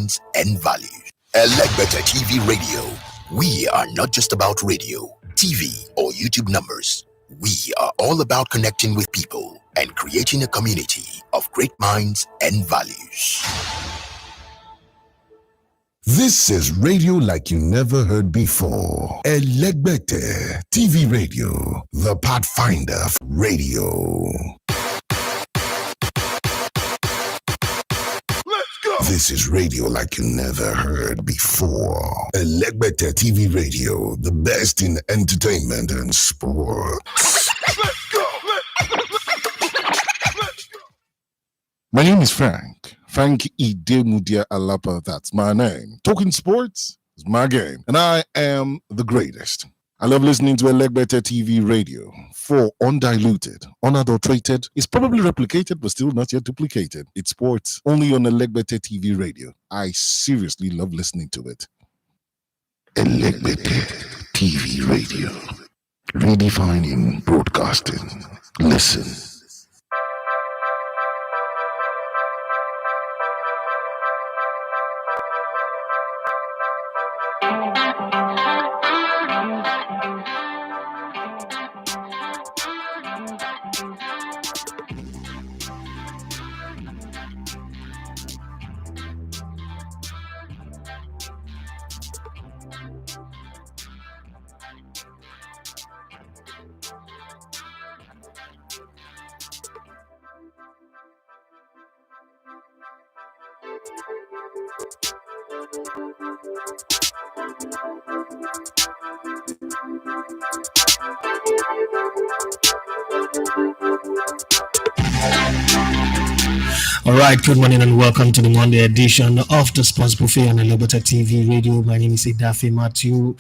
minds, and values. Elecbetter TV Radio. We are not just about radio, TV, or YouTube numbers. We are all about connecting with people and creating a community of great minds and values. This is radio like you never heard before. Elecbetter TV Radio, the pathfinder of radio. This is radio like you never heard before. Elecbetter TV Radio, the best in entertainment and sports. My name is Frank Idemudia Alapa, that's my name. Talking sports is my game, and I am the greatest. I love listening to Elecbetter TV Radio. For undiluted, unadulterated, it's probably replicated but still not yet duplicated. It's sports only on Elecbetter TV Radio. I seriously love listening to it. Elecbetter TV Radio, redefining broadcasting. Listen. All right, good morning and welcome to the Monday edition of the Sports Buffet on Elecbetter TV Radio. My name is Idafe Matthew.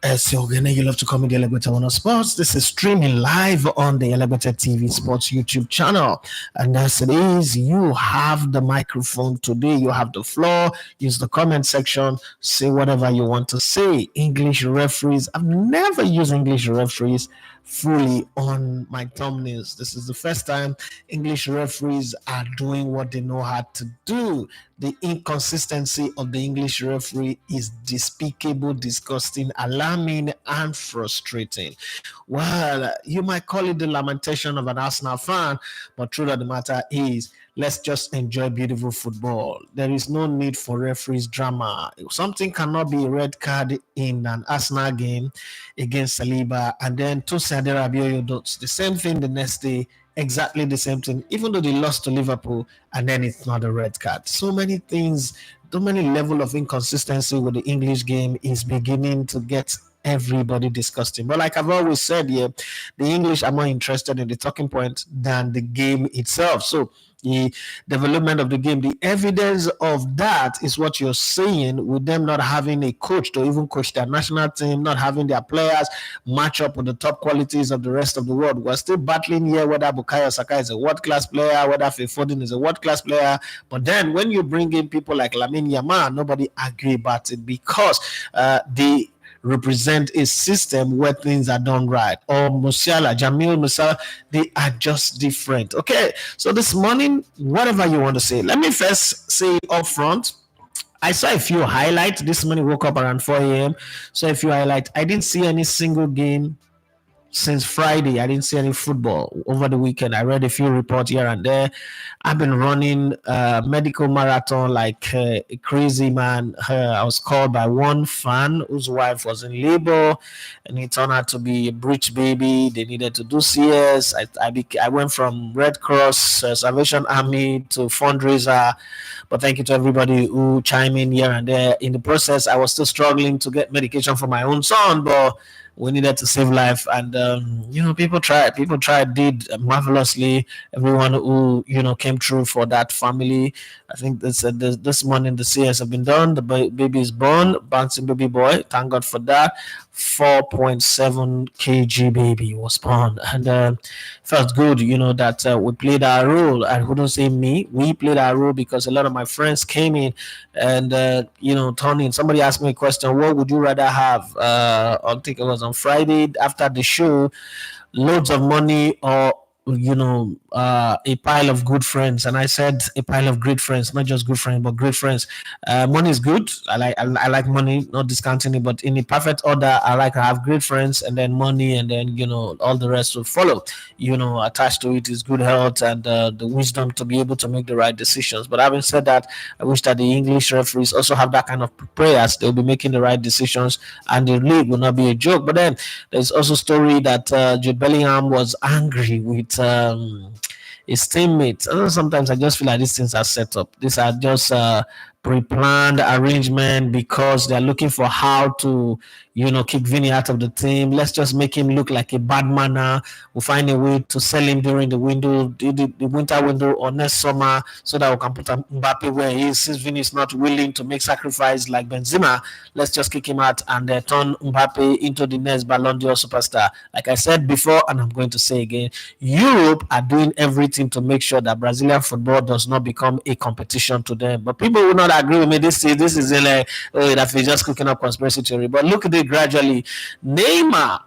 You love to call me the Elecbetter One of Sports. This is streaming live on the Elecbetter TV Sports YouTube channel. And as it is, you have the microphone today. You have the floor. Use the comment section. Say whatever you want to say. English referees. I've never used English referees fully on my thumbnails. This is the first time English referees are doing what they know how to do. The inconsistency of the English referee is despicable, disgusting, alarming, and frustrating. Well, you might call it the lamentation of an Arsenal fan, but truth of the matter is, let's just enjoy beautiful football. There is no need for referees drama. Something cannot be a red card in an Arsenal game against Saliba, and then to Saudi Arabia, the same thing the next day, exactly the same thing, even though they lost to Liverpool, and then it's not a red card. So many things, so many level of inconsistency with the English game is beginning to get everybody disgusting. But like I've always said here, the English are more interested in the talking point than the game itself. So the development of the game, the evidence of that is what you're seeing with them not having a coach to even coach their national team, not having their players match up with the top qualities of the rest of the world. We're still battling here whether Bukayo Saka is a world-class player, whether Phil Foden is a world-class player. But then when you bring in people like Lamine Yamal, nobody agree about it because they represent a system where things are done right. Or Jamil Musiala, they are just different. Okay, so this morning, whatever you want to say, let me first say up front, I saw a few highlights. This morning, woke up around 4 a.m. Saw a few highlights. I didn't see any single game since Friday. I didn't see any football over the weekend. I read a few reports here and there. I've been running a medical marathon like a crazy man. I was called by one fan whose wife was in labor, and it turned out to be a breech baby. They needed to do CS. I went from Red Cross, Salvation Army to fundraiser. But thank you to everybody who chimed in here and there. In the process, I was still struggling to get medication for my own son, but we needed to save life, and people tried, did marvelously. Everyone who came through for that family. I think this morning the CS have been done. The baby is born, bouncing baby boy. Thank God for that. 4.7 kg baby was born, and felt good, that we played our role. I wouldn't say me. We played our role because a lot of my friends came in, and Tony. Somebody asked me a question: what would you rather have? I think it was on Friday after the show, loads of money or a pile of good friends, and I said a pile of great friends, not just good friends, but great friends. Money is good. I like money, not discounting it, but in a perfect order, I like to have great friends, and then money, and then all the rest will follow. Attached to it is good health and the wisdom to be able to make the right decisions. But having said that, I wish that the English referees also have that kind of prayers. They'll be making the right decisions, and the league will not be a joke. But then there's also story that Jude Bellingham was angry with his teammates. I don't know, sometimes I just feel like these things are set up. These are just pre-planned arrangement because they're looking for how to, kick Vini out of the team. Let's just make him look like a bad man now. We'll find a way to sell him during the window, the winter window or next summer, so that we can put Mbappe where he is. Since Vini is not willing to make sacrifice like Benzema, let's just kick him out and turn Mbappe into the next Ballon d'Or superstar. Like I said before, and I'm going to say again, Europe are doing everything to make sure that Brazilian football does not become a competition to them. But people will not agree with me. This is like, that we're just cooking up conspiracy theory. But look at it gradually. Neymar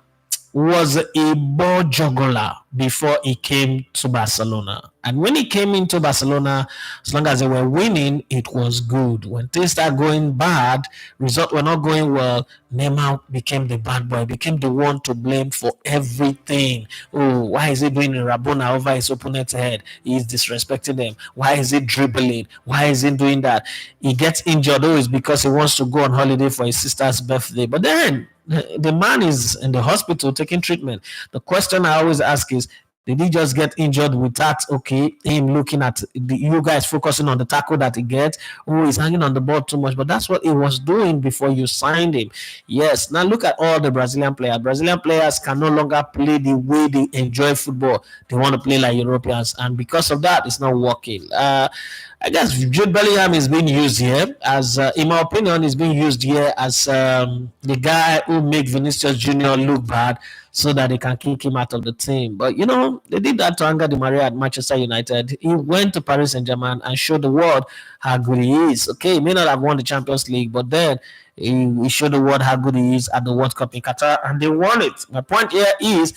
was a ball juggler before he came to Barcelona. And when he came into Barcelona, as long as they were winning, it was good. When things start going bad, results were not going well, Neymar became the bad boy, became the one to blame for everything. Oh, why is he doing Rabona over his opponent's head? He's disrespecting them. Why is he dribbling? Why is he doing that? He gets injured, it's because he wants to go on holiday for his sister's birthday. But then the man is in the hospital taking treatment. The question I always ask is, did he just get injured without him looking at you guys focusing on the tackle that he gets? Oh, he's hanging on the ball too much. But that's what he was doing before you signed him. Yes. Now look at all the Brazilian players. Brazilian players can no longer play the way they enjoy football. They want to play like Europeans, and because of that, it's not working. I guess Jude Bellingham is being used here as, in my opinion, is being used here as the guy who makes Vinicius Junior look bad so that they can kick him out of the team. But, they did that to Angel Di Maria at Manchester United. He went to Paris Saint-Germain and showed the world how good he is. Okay, he may not have won the Champions League, but then he showed the world how good he is at the World Cup in Qatar, and they won it. My point here is,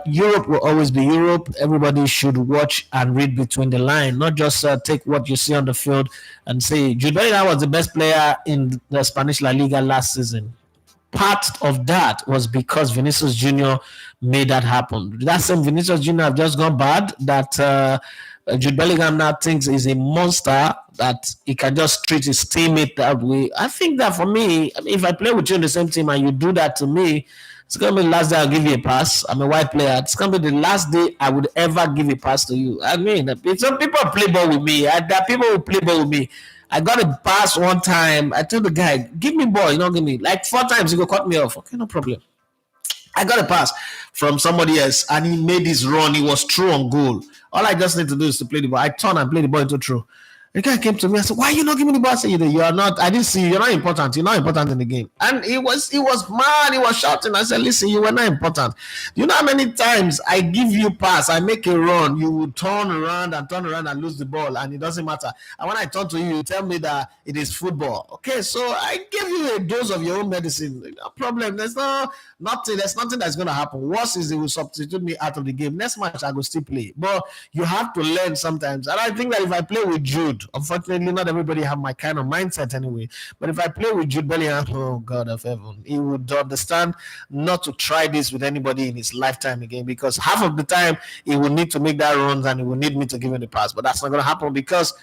Europe will always be Europe. Everybody should watch and read between the line, not just take what you see on the field and say Jude Bellingham was the best player in the Spanish La Liga last season. Part of that was because Vinicius Junior made that happen. That same Vinicius Junior have just gone bad that Jude Bellingham now thinks is a monster, that he can just treat his teammate that way. I think that for me, if I play with you in the same team and you do that to me, it's going to be the last day I'll give you a pass. I'm a white player. It's going to be the last day I would ever give a pass to you. I mean, some people play ball with me. There are people who play ball with me. I got a pass one time. I told the guy, give me ball. Give me. Like 4 times, he go cut me off. Okay, no problem. I got a pass from somebody else, and he made his run. He was true on goal. All I just need to do is to play the ball. I turn and play the ball into true. The guy came to me and said, why are you not giving me the ball? I said, you are not, I didn't see you, you're not important. You're not important in the game. And he was mad, he was shouting. I said, listen, you were not important. Do you know how many times I give you pass, I make a run, you will turn around and lose the ball, and it doesn't matter. And when I talk to you, you tell me that it is football. Okay, so I give you a dose of your own medicine. No problem. There's nothing that's going to happen. Worse is they will substitute me out of the game. Next match, I will still play. But you have to learn sometimes. And I think that if I play with Jude, unfortunately, not everybody have my kind of mindset anyway. But if I play with Jude Bellingham, oh God of heaven, he would understand not to try this with anybody in his lifetime again, because half of the time he will need to make that runs and he will need me to give him the pass. But that's not going to happen because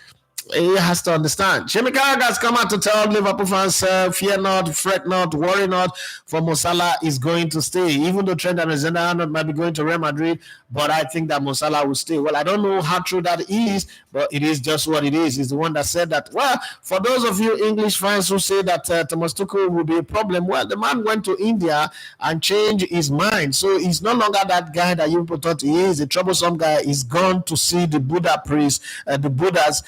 he has to understand. Jamie Carragher has come out to tell Liverpool fans, fear not, fret not, worry not, for Mo Salah is going to stay. Even though Trent Alexander-Arnold might be going to Real Madrid, but I think that Mo Salah will stay. Well, I don't know how true that is, but it is just what it is. He's the one that said that. Well, for those of you English fans who say that Thomas Tuchel will be a problem, well, the man went to India and changed his mind. So he's no longer that guy that you people thought he is, a troublesome guy. He's gone to see the Buddha priest, the Buddhists,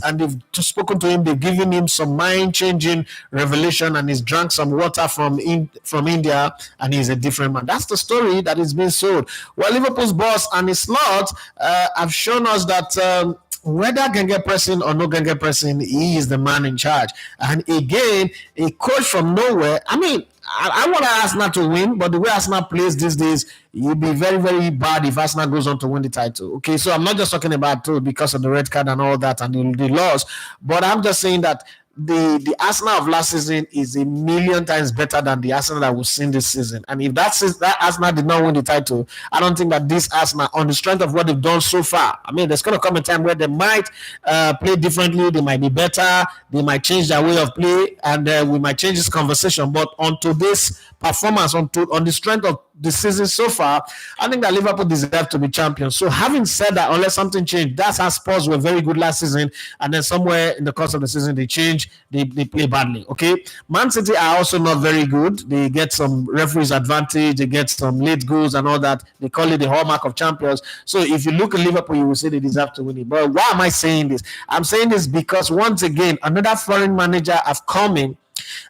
and they've spoken to him. They've given him some mind-changing revelation, and he's drank some water from India, and he's a different man. That's the story that is being sold. Well, Liverpool's boss and his slot have shown us that whether Genge pressing or no Genge pressing, he is the man in charge. And again, a coach from nowhere. I mean, I want Arsenal to win, but the way Arsenal plays these days, it'll be very, very bad if Arsenal goes on to win the title. Okay, so I'm not just talking about because of the red card and all that and the loss, but I'm just saying that the Arsenal of last season is a million times better than the Arsenal that we've seen this season. And if that Arsenal did not win the title, I don't think that this Arsenal, on the strength of what they've done so far, I mean, there's going to come a time where they might play differently, they might be better, they might change their way of play, and we might change this conversation. But on today's performance, on the strength of the season so far, I think that Liverpool deserve to be champions. So having said that, unless something changed, that's how Spurs were very good last season, and then somewhere in the course of the season they change, they play badly. Okay, Man City are also not very good. They get some referees advantage, they get some late goals and all that. They call it the hallmark of champions. So if you look at Liverpool, you will say they deserve to win it. But why am I saying this? I'm saying this because once again, another foreign manager have come in.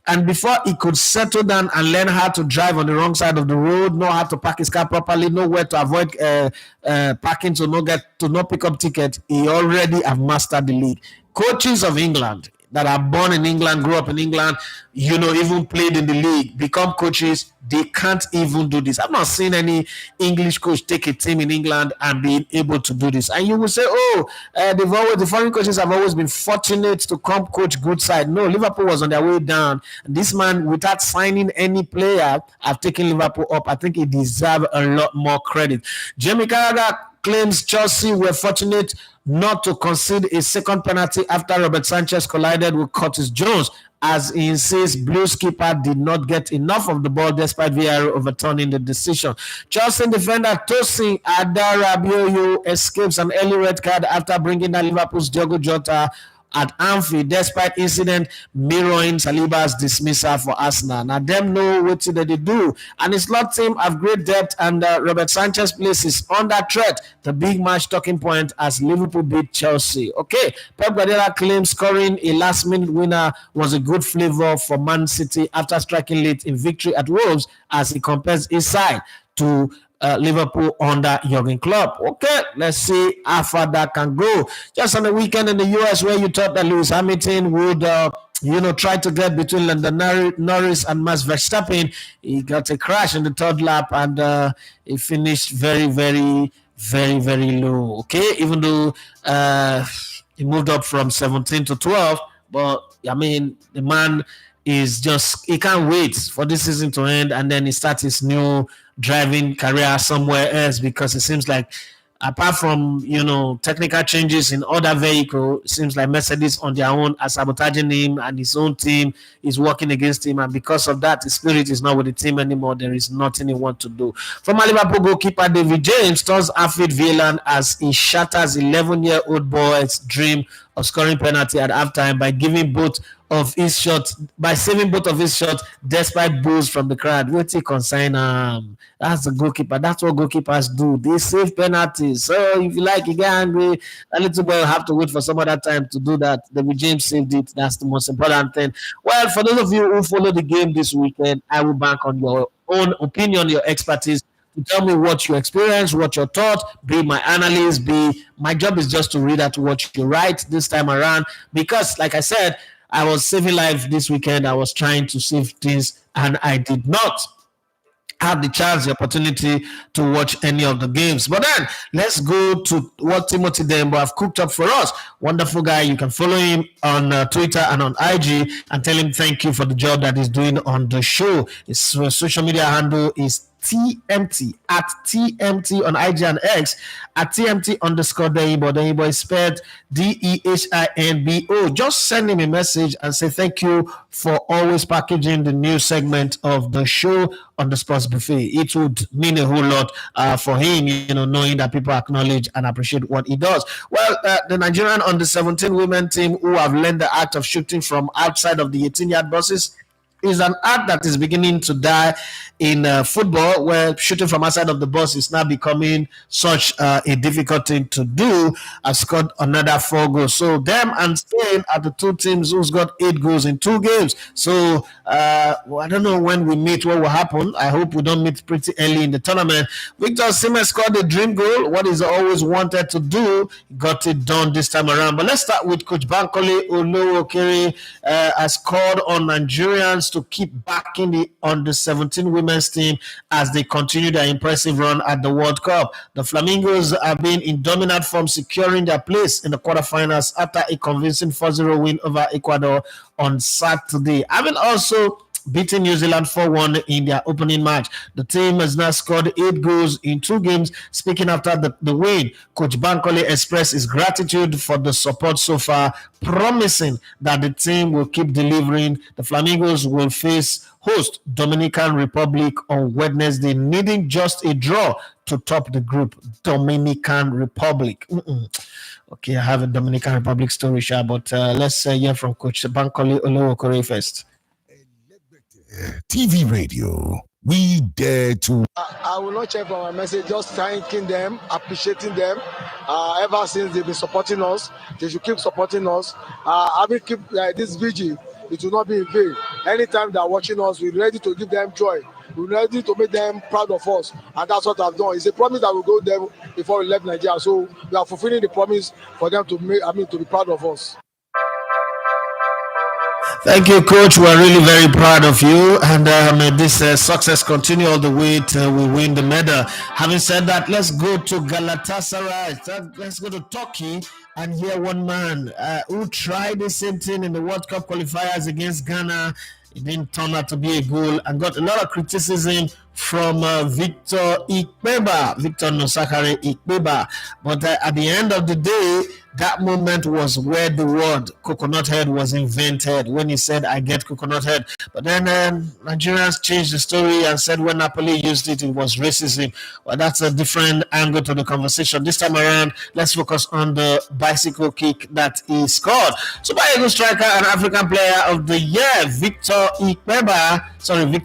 And before he could settle down and learn how to drive on the wrong side of the road, know how to park his car properly, know where to avoid parking to not pick up tickets, he already have mastered the league. Coaches of England that are born in England, grew up in England, even played in the league, become coaches, they can't even do this. I've not seen any English coach take a team in England and be able to do this. And you will say, the foreign coaches have always been fortunate to come coach good side. No, Liverpool was on their way down. This man, without signing any player, have taken Liverpool up. I think he deserves a lot more credit. Jamie Carragher claims Chelsea were fortunate not to concede a second penalty after Robert Sanchez collided with Curtis Jones, as he insists Blues keeper did not get enough of the ball despite VAR overturning the decision. Chelsea defender Tosin Adarabioyo escapes an early red card after bringing down Liverpool's Diogo Jota at Anfield, despite incident mirroring Saliba's dismissal for Arsenal. Now, them know what they do. And his lot team have great depth, and Robert Sanchez place is under threat. The big match talking point as Liverpool beat Chelsea. Okay, Pep Guardiola claims scoring a last-minute winner was a good flavor for Man City after striking late in victory at Wolves, as he compares his side to Liverpool under Jurgen Klopp. Okay, let's see how far that can go. Just on the weekend in the US, where you thought that Lewis Hamilton would try to get between Lando Norris and Max Verstappen, he got a crash in the third lap, and he finished very, very, very, very low. Okay, even though he moved up from 17 to 12, but I mean, the man is he can't wait for this season to end, and then he starts his new driving career somewhere else, because it seems like, apart from technical changes in other vehicles, it seems like Mercedes on their own are sabotaging him, and his own team is working against him, and because of that, his spirit is not with the team anymore. There is nothing he wants to do. Former Liverpool goalkeeper David James turns Alfred Vieland as he shatters 11-year-old boy's dream of scoring penalty at halftime by saving both of his shots despite boos from the crowd. What's he concern? That's the goalkeeper. That's what goalkeepers do. They save penalties. So if you like, you get angry, a little boy will have to wait for some other time to do that. David James saved it. That's the most important thing. Well, for those of you who follow the game this weekend, I will bank on your own opinion, your expertise, to tell me what you experienced, what your thought, be my analyst, my job is just to read out what you write this time around, because like I said, I was saving life this weekend. I was trying to save things, and I did not have the opportunity to watch any of the games. But then let's go to what Timothy Dembo have cooked up for us. Wonderful guy. You can follow him on Twitter and on IG and tell him thank you for the job that he's doing on the show. His social media handle is TMT at TMT on IG and X at TMT_Deibo. Deibo is spelled DEHINBO. Just send him a message and say thank you for always packaging the new segment of the show on the Sports Buffet. It would mean a whole lot for him, knowing that people acknowledge and appreciate what he does. Well, the Nigerian under 17 women team, who have learned the act of shooting from outside of the 18-yard boxes, is an art that is beginning to die in football, where shooting from outside of the box is now becoming such a difficult thing to do. I've scored another 4 goals. So them and Spain are the two teams who's got 8 goals in 2 games. So well, I don't know when we meet what will happen. I hope we don't meet pretty early in the tournament. Victor Osimhen scored the dream goal. What he's always wanted to do, got it done this time around. But let's start with Coach Bankole Olowokere. Has called on Nigerians to keep backing the under-17 women's team as they continue their impressive run at the World Cup. The Flamingos have been in dominant form, securing their place in the quarterfinals after a convincing 4-0 win over Ecuador on Saturday. Having also beating New Zealand 4-1 in their opening match. The team has now scored 8 goals in 2 games. Speaking after the win, Coach Bankole expressed his gratitude for the support so far, promising that the team will keep delivering. The Flamingos will face host Dominican Republic on Wednesday, needing just a draw to top the group. Dominican Republic. Okay, I have a Dominican Republic story, but let's hear from Coach Bankole Olowokere first. TV radio. We dare to. I will not check for my message, just thanking them, appreciating them. Ever since they've been supporting us, they should keep supporting us. I will keep this vigil. It will not be in vain. Anytime they're watching us, we're ready to give them joy. We're ready to make them proud of us. And that's what I've done. It's a promise that we'll go there before we left Nigeria. So we are fulfilling the promise for them to to be proud of us. Thank you, Coach. We're really very proud of you, and may this success continue all the way till we win the medal. Having said that, let's go to Galatasaray. Let's go to Turkey and hear one man who tried the same thing in the World Cup qualifiers against Ghana. It didn't turn out to be a goal and got a lot of criticism from Victor Nosakare Ikpeba. But at the end of the day, that moment was where the word coconut head was invented, when he said, I get coconut head. But then Nigerians changed the story and said when Napoli used it, it was racism. Well, that's a different angle to the conversation. This time around, let's focus on the bicycle kick that he scored. Super Eagles striker and African player of the year, Victor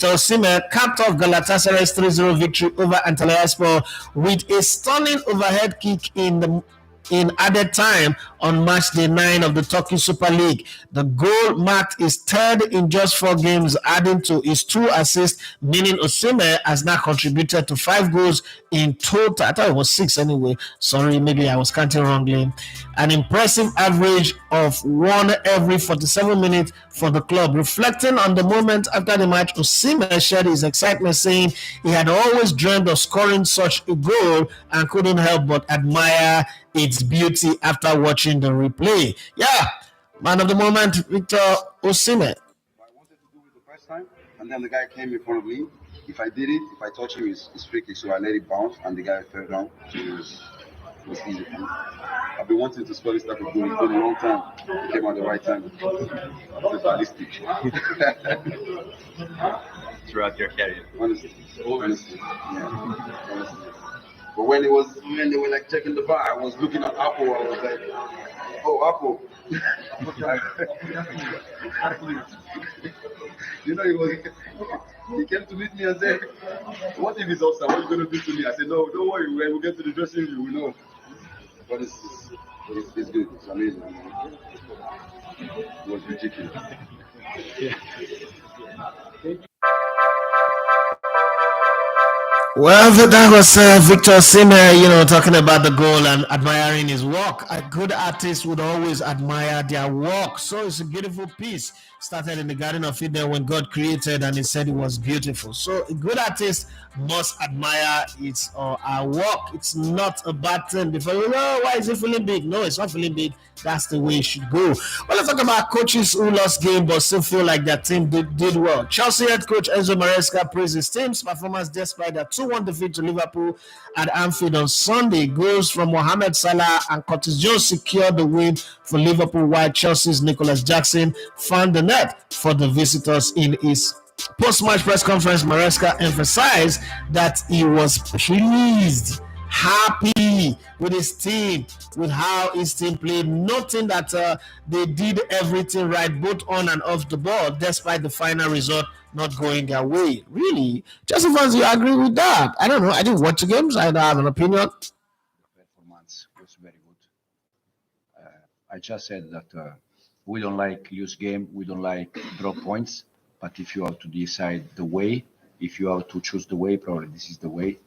Osimhen, capped off Galatasaray's 3-0 victory over Antalyaspor with a stunning overhead kick in added time on match day 9 of the Turkey Super League. The goal marked his third in just 4 games, adding to his 2 assists, meaning Osimhen has now contributed to 5 goals in total. I thought it was 6 anyway. Sorry, maybe I was counting wrongly. An impressive average of 1 every 47 minutes for the club. Reflecting on the moment after the match, Osimhen shared his excitement, saying he had always dreamed of scoring such a goal and couldn't help but admire its beauty after watching the replay. Yeah, man of the moment, Victor Osimhen. I wanted to do it the first time, and then the guy came in front of me. If I touch him, it's free kick, so I let it bounce, and the guy fell down. So it was easy for me. I've been wanting to score this type of goal. It's been a long time. It came at the right time. It's ballistic. Throughout your career? Honestly. But when they were like checking the bar, I was looking at Apple. I was like, oh, Apple. He came to meet me and said, what if it's offside? What are you going to do to me? I said, no, don't worry. When we get to the dressing room, we know. But it's good. It's amazing. It was ridiculous. Yeah. Well, that was Victor Osimhen, talking about the goal and admiring his work. A good artist would always admire their work. So it's a beautiful piece. Started in the Garden of Eden when God created, and he said it was beautiful. So a good artist must admire its or our work. It's not a bad thing. Before you know, why is it feeling big? No, it's not feeling big. That's the way it should go. Well, let's talk about coaches who lost game but still feel like their team did well. Chelsea head coach Enzo Maresca praised his team's performance despite their 2-1 defeat to Liverpool at Anfield on Sunday. Goals from Mohamed Salah and Curtis Jones secured the win for Liverpool, while Chelsea's Nicholas Jackson found the net for the visitors. In his post-match press conference, Maresca emphasized that he was pleased happy with his team, with how his team played, noting that they did everything right, both on and off the ball, despite the final result not going their way. Really? Just if you agree with that? I don't know. I didn't watch the games. I don't have an opinion. The performance was very good. I just said that we don't like lose game, we don't like drop points, but if you have to decide the way, if you have to choose the way, probably this is the way.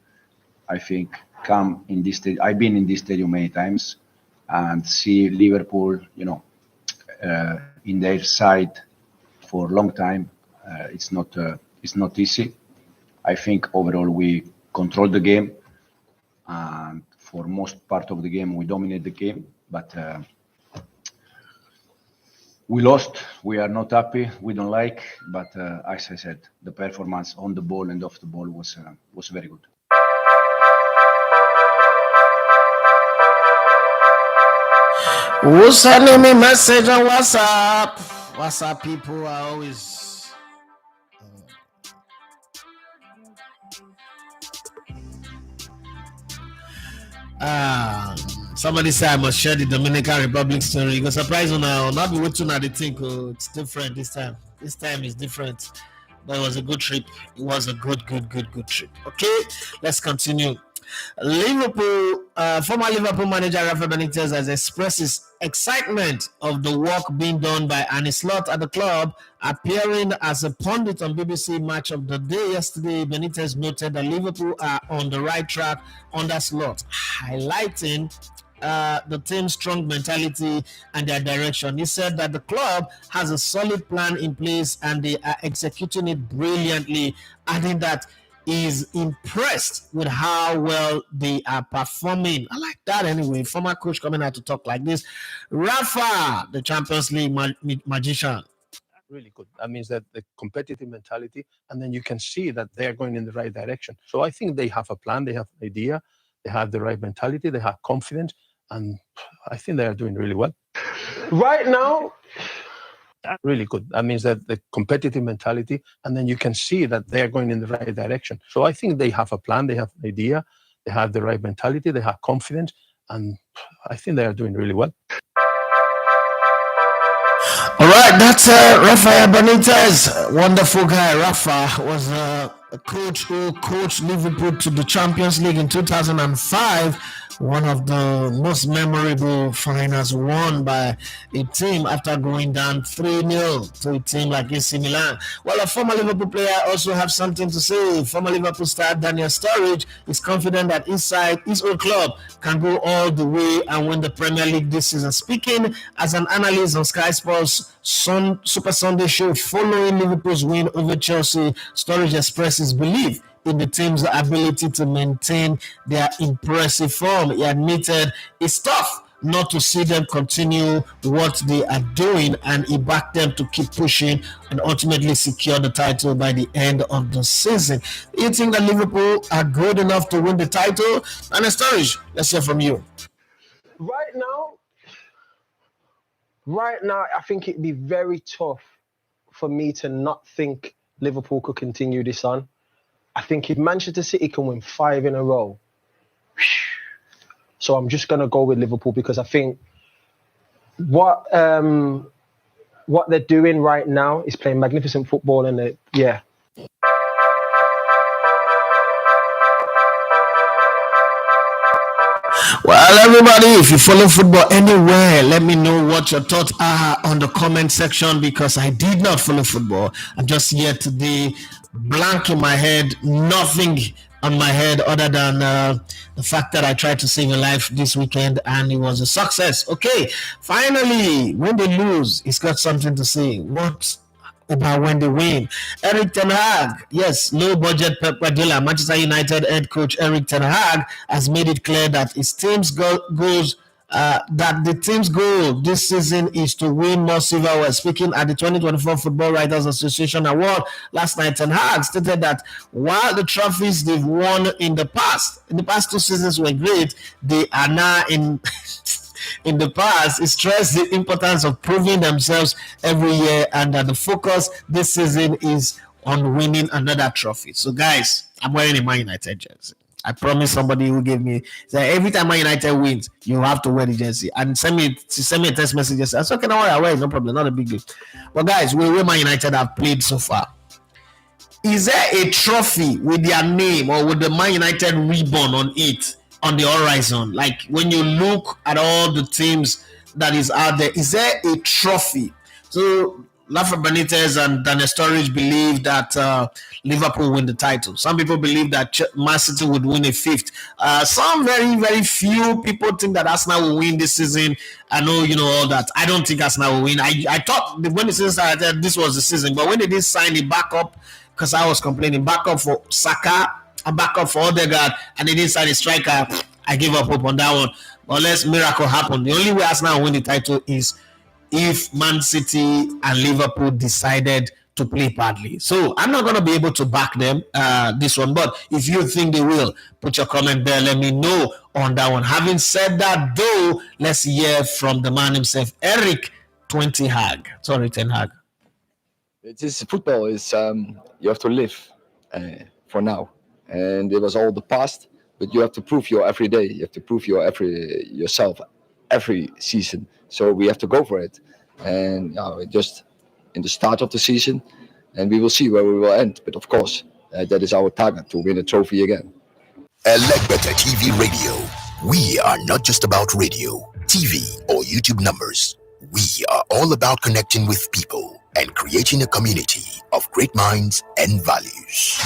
I think come in this stadium. I've been in this stadium many times and see Liverpool, in their side for a long time. It's not easy. I think overall we control the game, and for most part of the game we dominate the game. But we lost. We are not happy. We don't like. But as I said, the performance on the ball and off the ball was very good. Who's sending me message on WhatsApp? WhatsApp people are always somebody say I must share the Dominican Republic story. You go surprise you now. Not be waiting at the thing. It's different this time. This time is different. But it was a good trip. It was a good trip. Okay, let's continue. Liverpool, former Liverpool manager Rafa Benitez has expressed his excitement of the work being done by Arne Slot at the club. Appearing as a pundit on BBC Match of the Day yesterday, Benitez noted that Liverpool are on the right track under Slot, highlighting the team's strong mentality and their direction. He said that the club has a solid plan in place and they are executing it brilliantly, adding that is impressed with how well they are performing. I like that anyway. Former coach coming out to talk like this. Rafa, the Champions League magician. Really good. That means that the competitive mentality, and then you can see that they're going in the right direction. So I think they have a plan, they have an idea, they have the right mentality, they have confidence, and I think they are doing really well. Right now, really good. That means that the competitive mentality, and then you can see that they're going in the right direction. So I think they have a plan, they have an idea, they have the right mentality, they have confidence, and I think they are doing really well. All right, that's Rafael Benitez. Wonderful guy. Rafa was a coach who coached Liverpool to the Champions League in 2005. One of the most memorable finals won by a team after going down 3-0 to a team like AC Milan. Well, a former Liverpool player also have something to say. Former Liverpool star Daniel Sturridge is confident that inside his old club can go all the way and win the Premier League this season. Speaking as an analyst on Sky Sports Super Sunday show following Liverpool's win over Chelsea, Sturridge expressed his belief in the team's ability to maintain their impressive form. He admitted it's tough not to see them continue what they are doing, and he backed them to keep pushing and ultimately secure the title by the end of the season. Do you think that Liverpool are good enough to win the title? And Sturridge, let's hear from you. Right now, I think it'd be very tough for me to not think Liverpool could continue this on. I think if Manchester City can win 5 in a row, so I'm just going to go with Liverpool because I think what they're doing right now is playing magnificent football, and yeah. Well, everybody, if you follow football anywhere, let me know what your thoughts are on the comment section, because I did not follow football. I'm just here today, blank in my head, nothing on my head other than the fact that I tried to save a life this weekend and it was a success. Okay, finally, when they lose, he's got something to say. What about when they win? Eric Ten Hag, yes, low budget Pep Guardiola, Manchester United head coach Eric Ten Hag has made it clear that his team's the team's goal this season is to win more silverware. Speaking at the 2024 Football Writers Association Award last night, Ten Hag stated that while the trophies they've won in the past 2 seasons were great, they are now in the past. He stressed the importance of proving themselves every year and that the focus this season is on winning another trophy. So guys, I'm wearing a Man United jersey. I promise somebody who gave me that every time Man United wins, you have to wear the jersey. And send me a text message. I said, okay, no worry, I wear it, no problem, not a big deal. But guys, where Man United have played so far, is there a trophy with their name or with the Man United ribbon on it on the horizon? Like when you look at all the teams that is out there, is there a trophy? So Rafa Benitez and Daniel Sturridge believe that Liverpool win the title. Some people believe that Man City would win a fifth. Some very, very few people think that Arsenal will win this season. I know, all that. I don't think Arsenal will win. I thought when the season started, this was the season. But when they did sign a backup, because I was complaining, backup for Saka, a backup for Odegaard, and they didn't sign a striker, I gave up hope on that one. But unless miracle happen, the only way Arsenal will win the title is if Man City and Liverpool decided to play badly. So I'm not going to be able to back them this one, but if you think they will, put your comment there. Let me know on that one. Having said that, though, let's hear from the man himself, Eric 20 Hag. Sorry, Ten Hag. It is football. Is you have to live for now, and it was all the past. But you have to prove your every day. You have to prove yourself every season. So we have to go for it, and just in the start of the season, and we will see where we will end. But of course, that is our target, to win a trophy again. Elecbetter TV Radio. We are not just about radio, TV, or YouTube numbers. We are all about connecting with people and creating a community of great minds and values.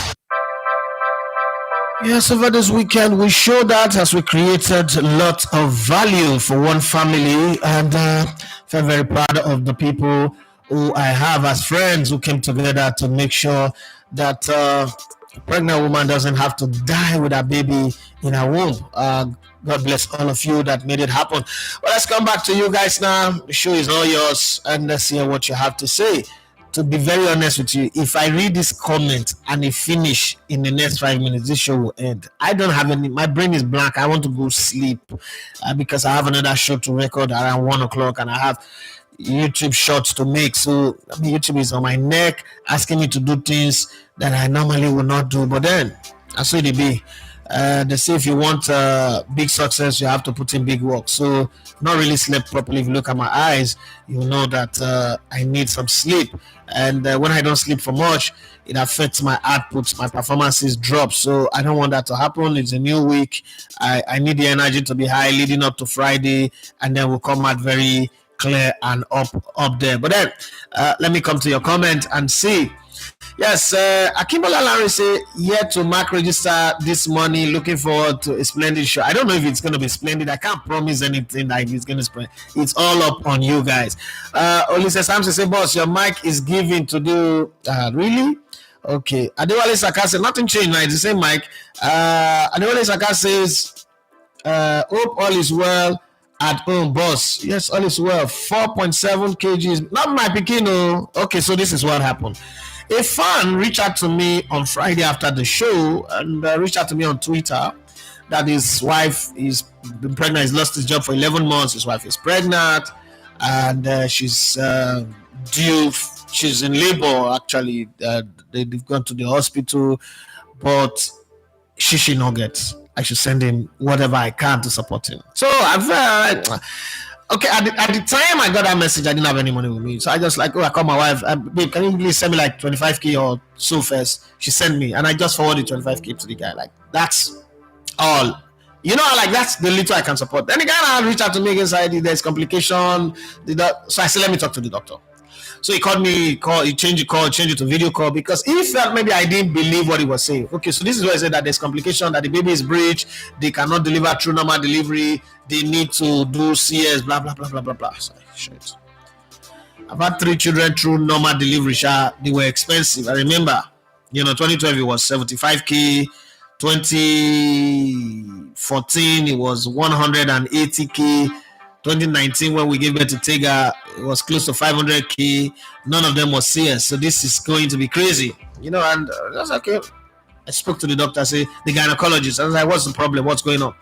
Yes, over this weekend, we showed that as we created a lot of value for one family, and feel very proud of the people who I have as friends who came together to make sure that a pregnant woman doesn't have to die with a baby in her womb. God bless all of you that made it happen. But let's come back to you guys now. The show is all yours, and let's hear what you have to say. To be very honest with you, if I read this comment and it finish in the next 5 minutes, this show will end. I don't have any, my brain is blank. I want to go sleep because I have another show to record around 1 o'clock and I have YouTube shorts to make. So YouTube is on my neck asking me to do things that I normally would not do. But then, that's what it be. They say if you want big success, you have to put in big work. So not really slept properly. If you look at my eyes, you know that I need some sleep. And when I don't sleep for much, it affects my outputs, my performances drop. So I don't want that to happen. It's a new week. I need the energy to be high leading up to Friday, and then we'll come out very clear and up there. But then let me come to your comment and see. Yes, Akimbola Larry say yet to mark register this morning. Looking forward to a splendid show. I don't know if it's going to be splendid. I can't promise anything like it's going to spread. It's all up on you guys. Olise Samson say, boss, your mic is given to do. Really? Okay. Adewale Saka says nothing changed. Right? It's the same mic. Adewale Saka says, hope all is well at home, boss. Yes, all is well. 4.7 kgs. Not my Pekino. Okay, so this is what happened. A fan reached out to me on Friday after the show and reached out to me on Twitter that his wife is been pregnant. He's lost his job for 11 months. His wife is pregnant and she's due. She's in labor, actually. They've gone to the hospital, but she nuggets. I should send him whatever I can to support him. So I've okay, at the time I got that message, I didn't have any money with me. So I just I called my wife, babe, can you please send me like 25k or so first? She sent me, and I just forwarded 25k to the guy. Like, that's all. You know, like, that's the little I can support. Then the guy now reached out to me again, said there's complication. So I said, let me talk to the doctor. So he called me, he changed it to video call because he felt maybe I didn't believe what he was saying. Okay, so this is where he said that there's complication, that the baby is breached, they cannot deliver through normal delivery, they need to do CS, blah, blah, blah, blah, blah, blah. So, shit. I've had 3 children through normal delivery, they were expensive. I remember, 2012 it was 75k, 2014 it was 180k, 2019 when we gave birth to Tega, it was close to 500k. None of them was CS, so this is going to be crazy, and that's okay. I spoke to the doctor, say the gynecologist. I was like, what's the problem, what's going on?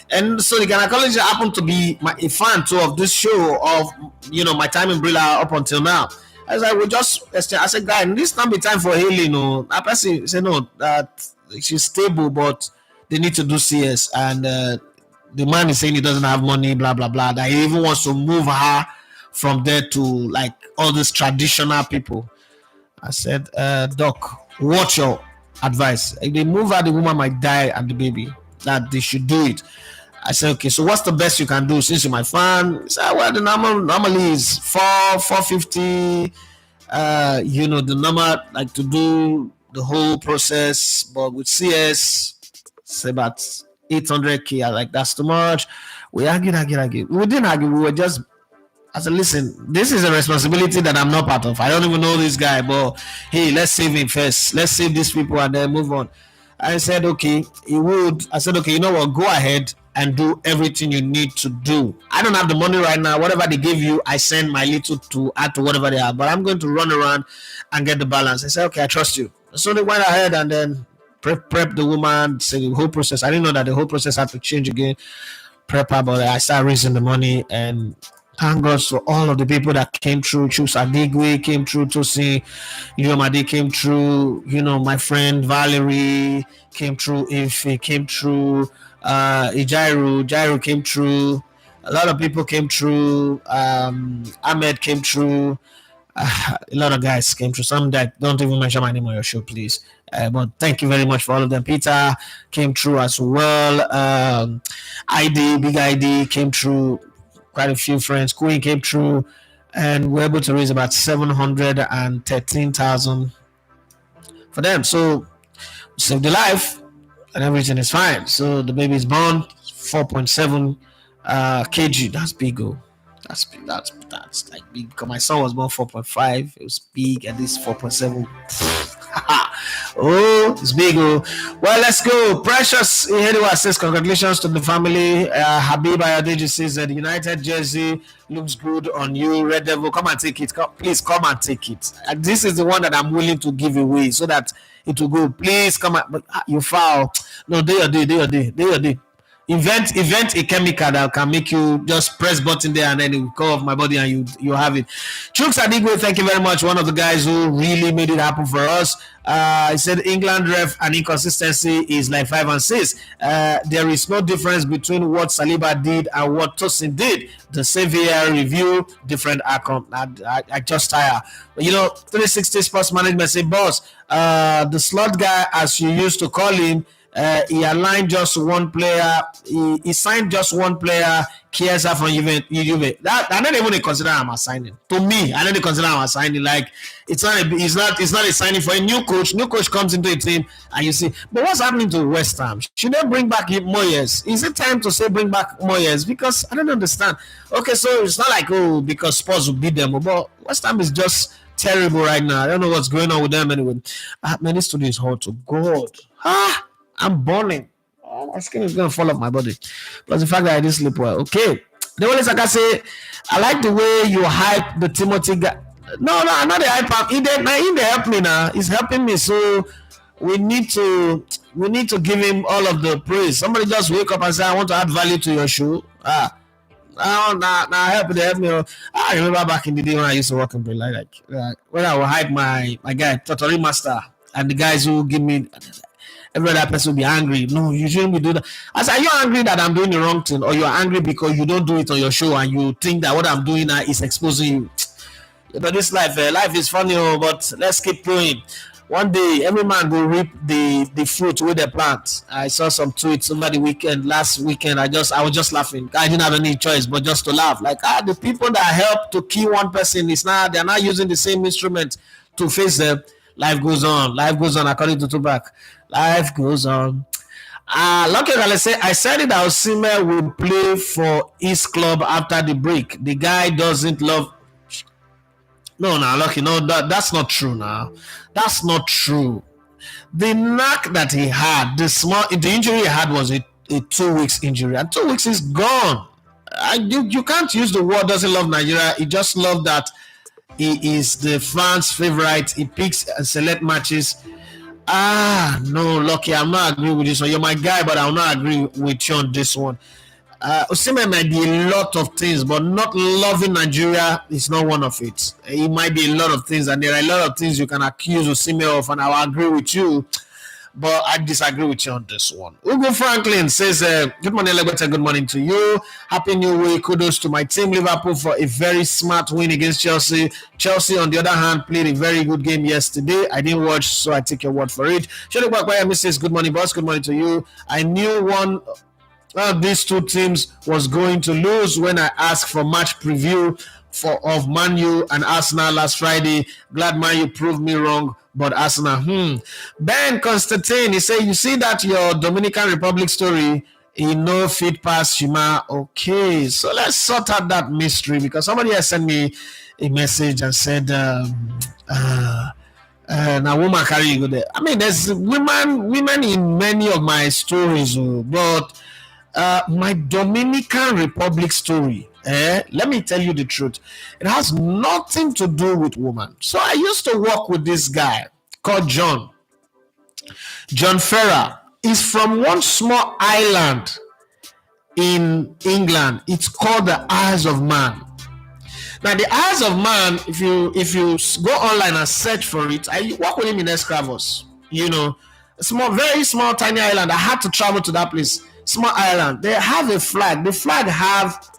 And so the gynecologist happened to be a fan too of this show, of my time in Brilla up until now. I was like, I said, guy, this not be time for healing. That person said no, that she's stable, but they need to do CS, and the man is saying he doesn't have money, blah blah blah. That he even wants to move her from there to like all these traditional people. I said, Doc, what's your advice? If they move her, the woman might die and the baby. That they should do it. I said, okay, so what's the best you can do since you're my fan? He said, well, the normally is 450. The number like to do the whole process, but with CS, it's about 800K. I like that's too much. We argued. We didn't argue. We were just. I said, listen, this is a responsibility that I'm not part of. I don't even know this guy, but hey, let's save him first. Let's save these people and then move on. I said, okay, he would. I said, okay, you know what? Go ahead and do everything you need to do. I don't have the money right now. Whatever they give you, I send my little to add to whatever they have. But I'm going to run around and get the balance. I said, okay, I trust you. So they went ahead and then prep the woman, say the whole process. I didn't know that the whole process had to change again. Prep her, but I started raising the money, and thank God for all of the people that came through. Chus Adigwe came through, Tosi Yomade came through, my friend Valerie came through, Ife came through, Jairo came through, a lot of people came through, Ahmed came through, a lot of guys came through. Some that don't even mention my name on your show, please. But thank you very much for all of them. Peter came through as well. Big ID came through. Quite a few friends. Queen came through, and we're able to raise about 713,000 for them. So save the life, and everything is fine. So the baby is born, 4.7 kg. That's big, oh. That's big. That's like big. Because my son was born 4.5. It was big, and this 4.7. Oh, it's big. Oh. Well, let's go. Precious Ihediwa says, congratulations to the family. Habib Ayadeji says that the United jersey looks good on you. Red Devil, come and take it. Please come and take it. And this is the one that I'm willing to give away so that it will go. Please come and, but you foul. No, day your day. Invent a chemical that can make you just press button there and then it will come off my body and you have it. Chuks Adigwe, thank you very much. One of the guys who really made it happen for us. He said England ref and inconsistency is like 5 and 6. There is no difference between what Saliba did and what Tosin did. The Sevilla review, different outcome. I just tire. But 360 Sports Management say, boss, the slot guy, as you used to call him, he aligned just one player. He signed just one player. Chiesa from Juve. That I don't even consider him a signing. To me, I don't consider him a signing. Like it's not a signing for a new coach. New coach comes into a team and you see. But what's happening to West Ham? Should they bring back Moyes? Is it time to say bring back Moyes? Because I don't understand. Okay, so it's not like because Spurs will beat them, but West Ham is just terrible right now. I don't know what's going on with them anyway. Man, this studio is hot to God. I'm burning. My skin is going to fall off my body. Plus the fact that I didn't sleep well. Okay. The only thing I can say, I like the way you hype the Timothy guy. No, I'm not the hype. He help me now. He's helping me. So we need to give him all of the praise. Somebody just wake up and say, I want to add value to your show. Now help me. I remember back in the day when I used to work in Berlin, like when I would hype my guy, Totori Master, and the guys who give me. Every other person will be angry. No, you shouldn't be doing that. I said, are you angry that I'm doing the wrong thing, or you're angry because you don't do it on your show and you think that what I'm doing now is exposing you? This life is funny, but let's keep going. One day, every man will reap the fruit with the plant. I saw some tweets over the weekend. Last weekend, I was just laughing. I didn't have any choice but just to laugh. Like the people that help to kill one person they're not using the same instrument to face them. Life goes on, according to Tupac. Life goes on. Lucky I said it. Osimhen will play for his club after the break. The guy doesn't love. No, Lucky. No, that's not true. Now, that's not true. The knock that he had, the injury he had was a 2 weeks injury, and 2 weeks is gone. You can't use the word doesn't love Nigeria. He just love that he is the fans' favorite. He picks and select matches. No, Lucky, I'm not agreeing with this one. You're my guy, but I'll not agree with you on this one. Osimhen might be a lot of things, but not loving Nigeria is not one of it. It might be a lot of things, and there are a lot of things you can accuse Osimhen of, and I'll agree with you. but I disagree with you on this one. Ugo Franklin says, good morning, Legbeta. Good morning to you. Happy New Week. Kudos to my team, Liverpool, for a very smart win against Chelsea. Chelsea, on the other hand, played a very good game yesterday. I didn't watch, so I take your word for it. Shady Bakwaya says, good morning, boss. Good morning to you. I knew one of these two teams was going to lose when I asked for match preview of Man U and Arsenal last Friday. Glad Man U proved me wrong, but Arsenal, Ben Constantine, he said, you see that your Dominican Republic story, no fit past Shima. Okay, so let's sort out that mystery, because somebody has sent me a message and said, now woman carry you go there. I mean, there's women in many of my stories, but my Dominican Republic story, let me tell you the truth, it has nothing to do with women. So I used to work with this guy called John Ferrer. He's from one small island in England. It's called the Isles of Man. Now the Isles of Man, if you go online and search for it, I work with him in Escravos. You know, a small, very small, tiny island. I had to travel to that place. Small island. They have a flag. The flag have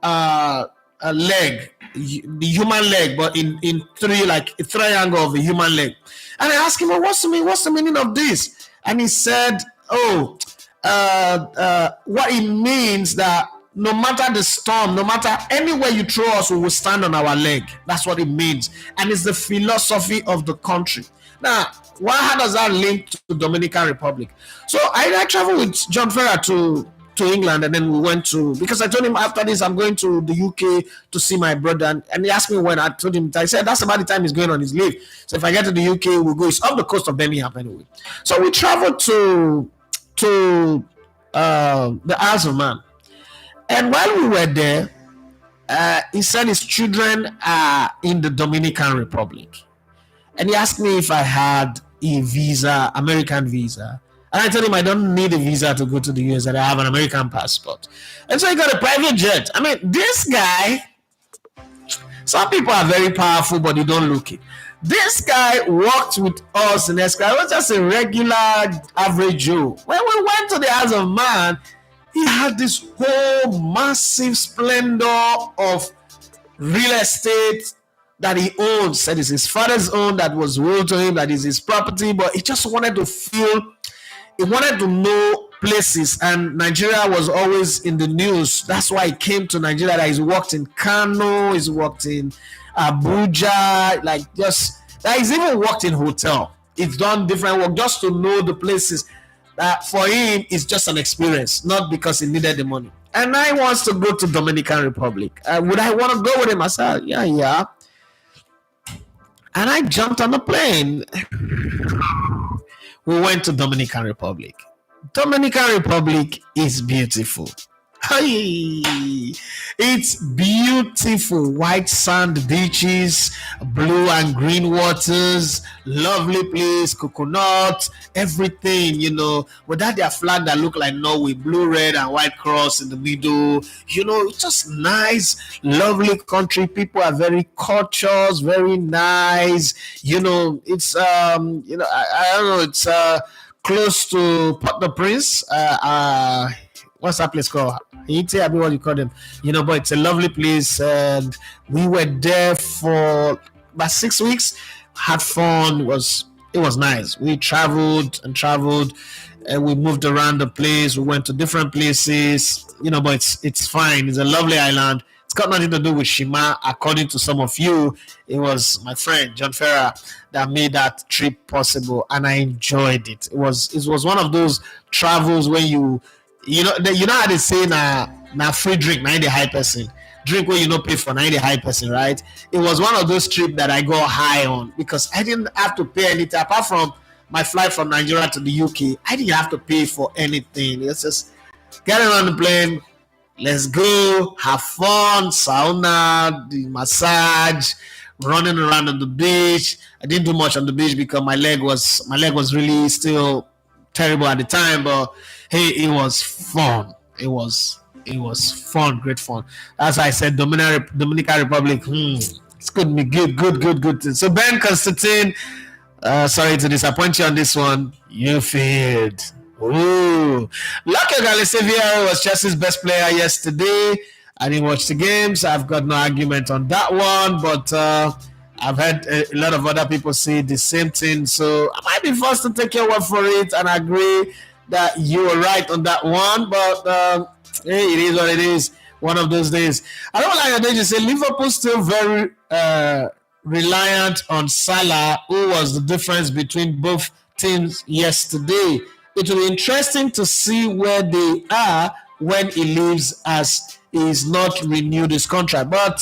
a leg, the human leg, but in three, like a triangle of a human leg. And I asked him, well, what's the meaning of this? And he said, what it means that no matter the storm, no matter anywhere you throw us, we will stand on our leg. That's what it means. And it's the philosophy of the country. Now, how does that link to the Dominican Republic? So I traveled with John Ferrer to England, and then we went to, because I told him after this I'm going to the UK to see my brother, and he asked me when. I told him, I said that's about the time he's going on his leave. So if I get to the UK, we'll go. It's off the coast of Bellingham anyway. So we traveled to the Isles of Man, and while we were there, he said his children are in the Dominican Republic, and he asked me if I had a visa, American visa. And I told him I don't need a visa to go to the US, and I have an American passport. And so he got a private jet. I mean, this guy, some people are very powerful, but they don't look it. This guy worked with us in Escrow. It was just a regular average Joe. When we went to the Isles of Man, he had this whole massive splendor of real estate that he owns. Said it's his father's own, that was willed to him, that is his property, but he just wanted to feel. He wanted to know places, and Nigeria was always in the news. That's why he came to Nigeria. He's worked in Kano, he's worked in Abuja, he's even worked in hotel. He's done different work just to know the places. That for him is just an experience, not because he needed the money. And I wants to go to Dominican Republic. Would I want to go with him? I said, yeah. And I jumped on the plane. We went to Dominican Republic. Dominican Republic is beautiful. It's beautiful. White sand beaches, blue and green waters, lovely place, coconut, everything, without their flag that look like Norway, blue, red, and white cross in the middle. It's just nice, lovely country. People are very courteous, very nice. It's I don't know, it's close to Port-au-Prince. What's that place called? Haiti, I mean, what you call them, but it's a lovely place. And we were there for about 6 weeks, had fun. It was nice. We traveled, and we moved around the place. We went to different places, but it's fine. It's a lovely island. It's got nothing to do with Shima. According to some of you, it was my friend John Ferrer that made that trip possible, and I enjoyed it. It was one of those travels when you know how they say na free drink, na the high person drink where you no pay for, na the high person, right? It was one of those trips that I got high on because I didn't have to pay anything apart from my flight from Nigeria to the UK. I didn't have to pay for anything. It's just getting on the plane, let's go, have fun, sauna, the massage, running around on the beach. I didn't do much on the beach because my leg was really still terrible at the time, but hey, it was fun. It was fun, great fun. As I said, Dominican Republic, it's good to be good. So Ben Constantine, Sorry to disappoint you on this one. You failed. Ooh. Lucky Galisivier was Chelsea's best player yesterday. I didn't watch the games. I've got no argument on that one, but I've heard a lot of other people say the same thing. So I might be forced to take your word for it and agree that you were right on that one. But hey, it is what it is. One of those days. I don't like that you say Liverpool still very reliant on Salah, who was the difference between both teams yesterday. It will be interesting to see where they are when he leaves, as he is not renewed his contract. But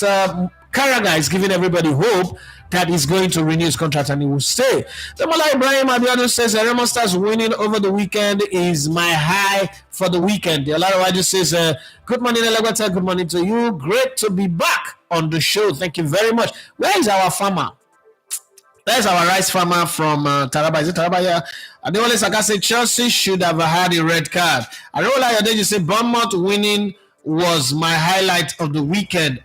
Carragher is giving everybody hope that he's going to renew his contract and he will stay. Demola Ibrahim Abiodun says Remo Stars winning over the weekend is my high for the weekend. Olarawa just says, good morning, Elegata. Good morning to you. Great to be back on the show. Thank you very much. Where is our farmer? There's our rice farmer from Taraba. Is it Taraba? Yeah. Adewale Saka said Chelsea should have had a red card. Arola Yadeji said Bournemouth winning was my highlight of the weekend.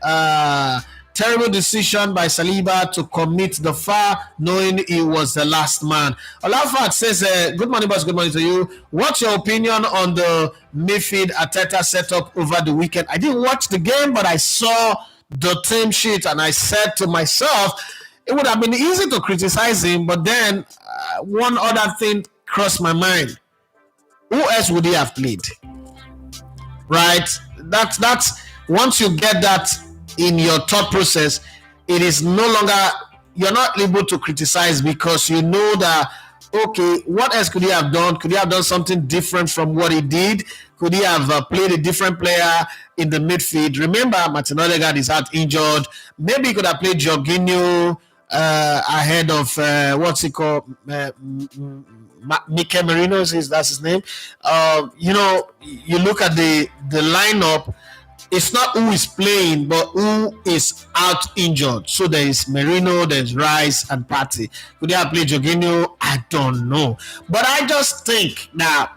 Terrible decision by Saliba to commit the foul, knowing he was the last man. Olafat says, good morning, boss. Good morning to you. What's your opinion on the midfield Arteta setup over the weekend? I didn't watch the game, but I saw the team sheet and I said to myself, it would have been easy to criticize him, but then one other thing crossed my mind. Who else would he have played? Right? That's once you get that in your thought process, it is no longer, you're not able to criticize because you know that, okay, what else could he have done? Could he have done something different from what he did? Could he have played a different player in the midfield? Remember, Martin Odegaard is out injured. Maybe he could have played Jorginho ahead of, what's he called? Mikel Merino, that's his name. You know, you look at the lineup, it's not who is playing, but who is out injured. So there is Merino, there's Rice, and Partey. Could they have played Jorginho? I don't know. But I just think that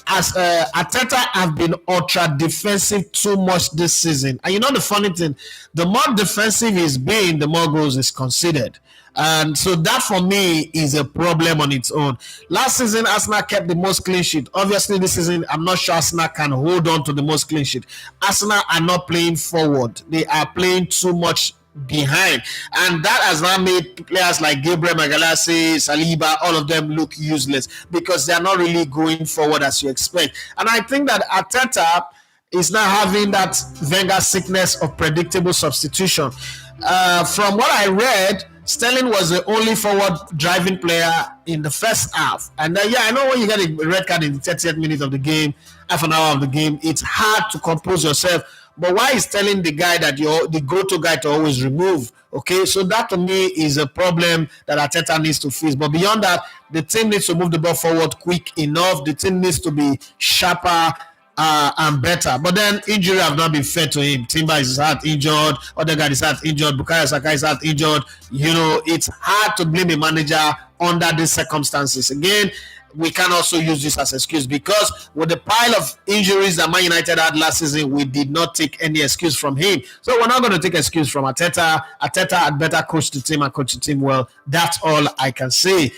as Arteta have been ultra defensive too much this season. And you know the funny thing, the more defensive he's been, the more goals is conceded. And so that for me is a problem on its own. Last season, Arsenal kept the most clean sheet. Obviously, this season, I'm not sure Arsenal can hold on to the most clean sheet. Arsenal are not playing forward. They are playing too much behind. And that has now made players like Gabriel Magalhaes, Saliba, all of them look useless because they are not really going forward as you expect. And I think that Arteta is now having that Wenger sickness of predictable substitution. From what I read, Sterling was the only forward driving player in the first half. And I know when you get a red card in the 30th minute of the game, half an hour of the game, it's hard to compose yourself. But why is telling the guy that you're the go-to guy to always remove? Okay, so that to me is a problem that Arteta needs to fix. But beyond that, the team needs to move the ball forward quick enough. The team needs to be sharper and better. But then injury have not been fair to him. Timber is out injured. Odegaard is out injured. Bukayo Saka is out injured. You know, it's hard to blame a manager under these circumstances. Again, we can also use this as excuse because with the pile of injuries that Man United had last season, we did not take any excuse from him. So we're not going to take excuse from Arteta. Arteta had better coach the team and coach the team well. That's all I can say.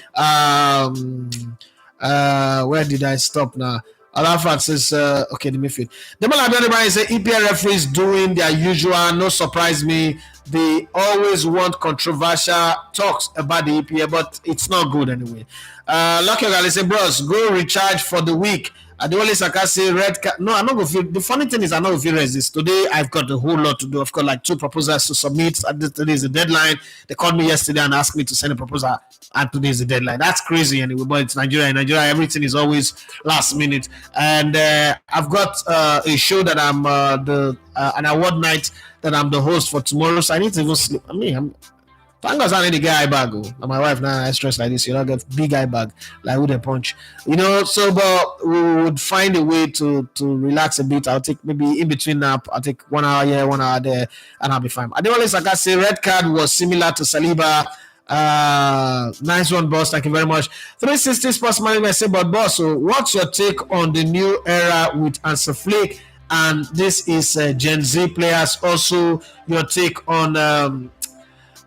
Where did I stop now? Alafat says, okay, the midfield. Demola Abiodun says, EPL referees doing their usual, no surprise me. They always want controversial talks about the EPL, but it's not good anyway. Lucky Gali say, bros, go recharge for the week. Adewale Saka say, red card. No, I'm not going to feel. The funny thing is, I'm not going to feel resist. Today, I've got a whole lot to do. I've got like 2 proposals to submit. Today is the deadline. They called me yesterday and asked me to send a proposal, and today is the deadline. That's crazy anyway, but it's Nigeria. In Nigeria, everything is always last minute. And I've got a show that I'm an award night that I'm the host for tomorrow, so I need to even sleep. Thank God I need a guy bag. And my wife now I stress like this, you know, get big guy bag like with a punch, you know. So, but we would find a way to relax a bit. I'll take maybe in between nap. I'll take 1 hour here, 1 hour there, and I'll be fine. Adewale Saka say red card was similar to Saliba. Nice one, boss. Thank you very much. 360 Sports Management say, but boss, so what's your take on the new era with Hansi Flick? And this is Gen Z players. Also, your take on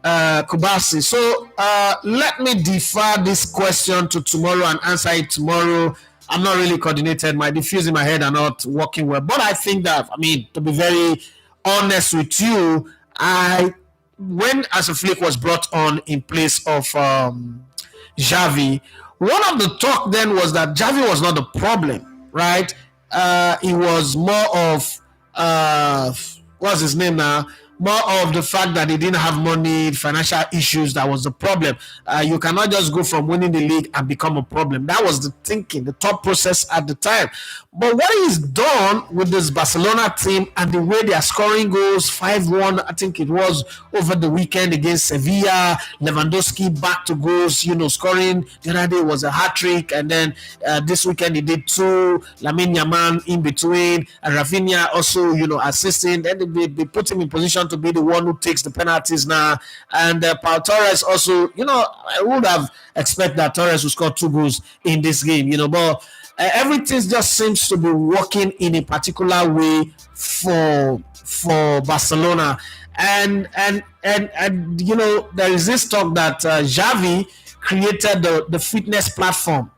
Kubasi. So let me defer this question to tomorrow and answer it tomorrow. I'm not really coordinated. My diffuse in my head are not working well. But I think that, I mean, to be very honest with you, when Flick was brought on in place of Xavi, one of the talk then was that Xavi was not the problem, right? It was more of what's his name now? More of the fact that they didn't have money, financial issues, that was the problem. You cannot just go from winning the league and become a problem. That was the thinking, the thought process at the time. But what he's done with this Barcelona team and the way they are scoring goals, 5-1, I think it was over the weekend against Sevilla, Lewandowski back to goals, scoring. The other day was a hat-trick, and then this weekend he did 2, Lamine Yamal in between, and Rafinha also, assisting. Then they put him in position to be the one who takes the penalties now. And Pau Torres also, I would have expected that Torres would score 2 goals in this game, but everything just seems to be working in a particular way for Barcelona. And there is this talk that Xavi created the fitness platform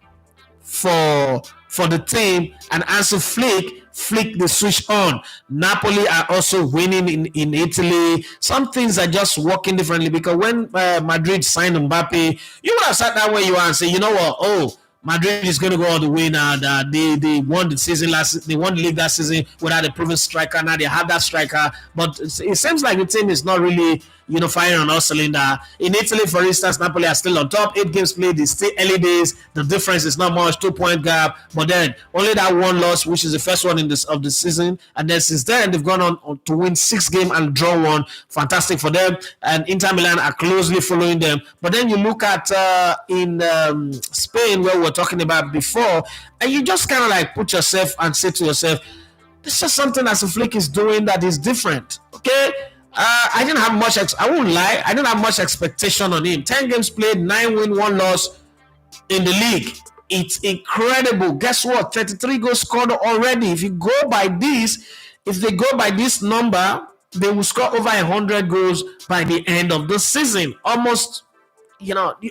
for the team, and Hansi Flick the switch on. Napoli are also winning in Italy. Some things are just working differently, because when Madrid signed Mbappe, you would have sat that way you are and say, you know what, Madrid is going to go all the way now. That they won the season they won the league that season without a proven striker. Now they have that striker, but it seems like the team is not really firing on all cylinder. In Italy, for instance, Napoli are still on top. 8 games played. It's still early days. The difference is not much, 2-point gap. But then only that 1 loss, which is the first one of the season. And then since then, they've gone on to win 6 games and draw 1. Fantastic for them. And Inter Milan are closely following them. But then you look at in Spain, where we were talking about before, and you just kind of like put yourself and say to yourself, this is something that Flick is doing that is different. Okay. I didn't have much. I won't lie. I didn't have much expectation on him. 10 games played, 9 wins, 1 loss in the league. It's incredible. Guess what? 33 goals scored already. If they go by this number, they will score over 100 goals by the end of the season. Almost,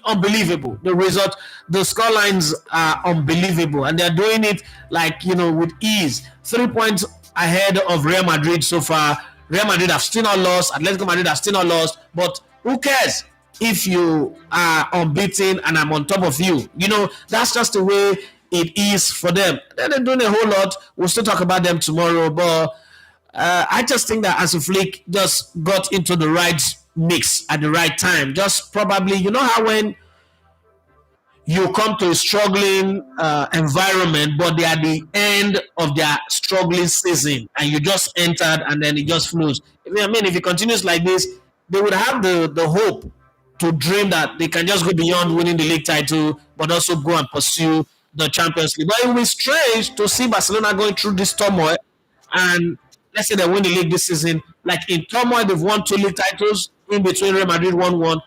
unbelievable. The result, the score lines are unbelievable, and they're doing it with ease. 3 points ahead of Real Madrid so far. Real Madrid have still not lost. Atletico Madrid have still not lost. But who cares if you are unbeaten and I'm on top of you? That's just the way it is for them. They're doing a whole lot. We'll still talk about them tomorrow. But I just think that Hansi Flick just got into the right mix at the right time. Just probably, how when you come to a struggling environment, but they are at the end of their struggling season, and you just entered, and then it just flows. If it continues like this, they would have the hope to dream that they can just go beyond winning the league title, but also go and pursue the Champions League. But it will be strange to see Barcelona going through this turmoil, and let's say they win the league this season. Like in turmoil, they've won 2 league titles. In between, Real Madrid won 1.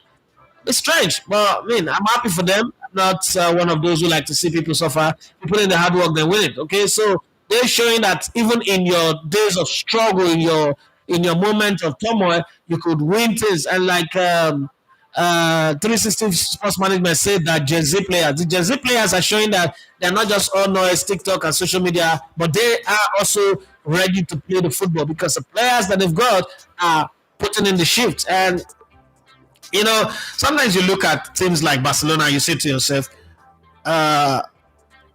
It's strange, but I'm happy for them. Not one of those who like to see people suffer. You put in the hard work, they win it. Okay, so they're showing that even in your days of struggle, in your moment of turmoil, you could win things. And like 360 Sports Management said that Gen Z players are showing that they're not just all noise, TikTok and social media, but they are also ready to play the football, because the players that they've got are putting in the shift. And sometimes you look at teams like Barcelona, you say to yourself,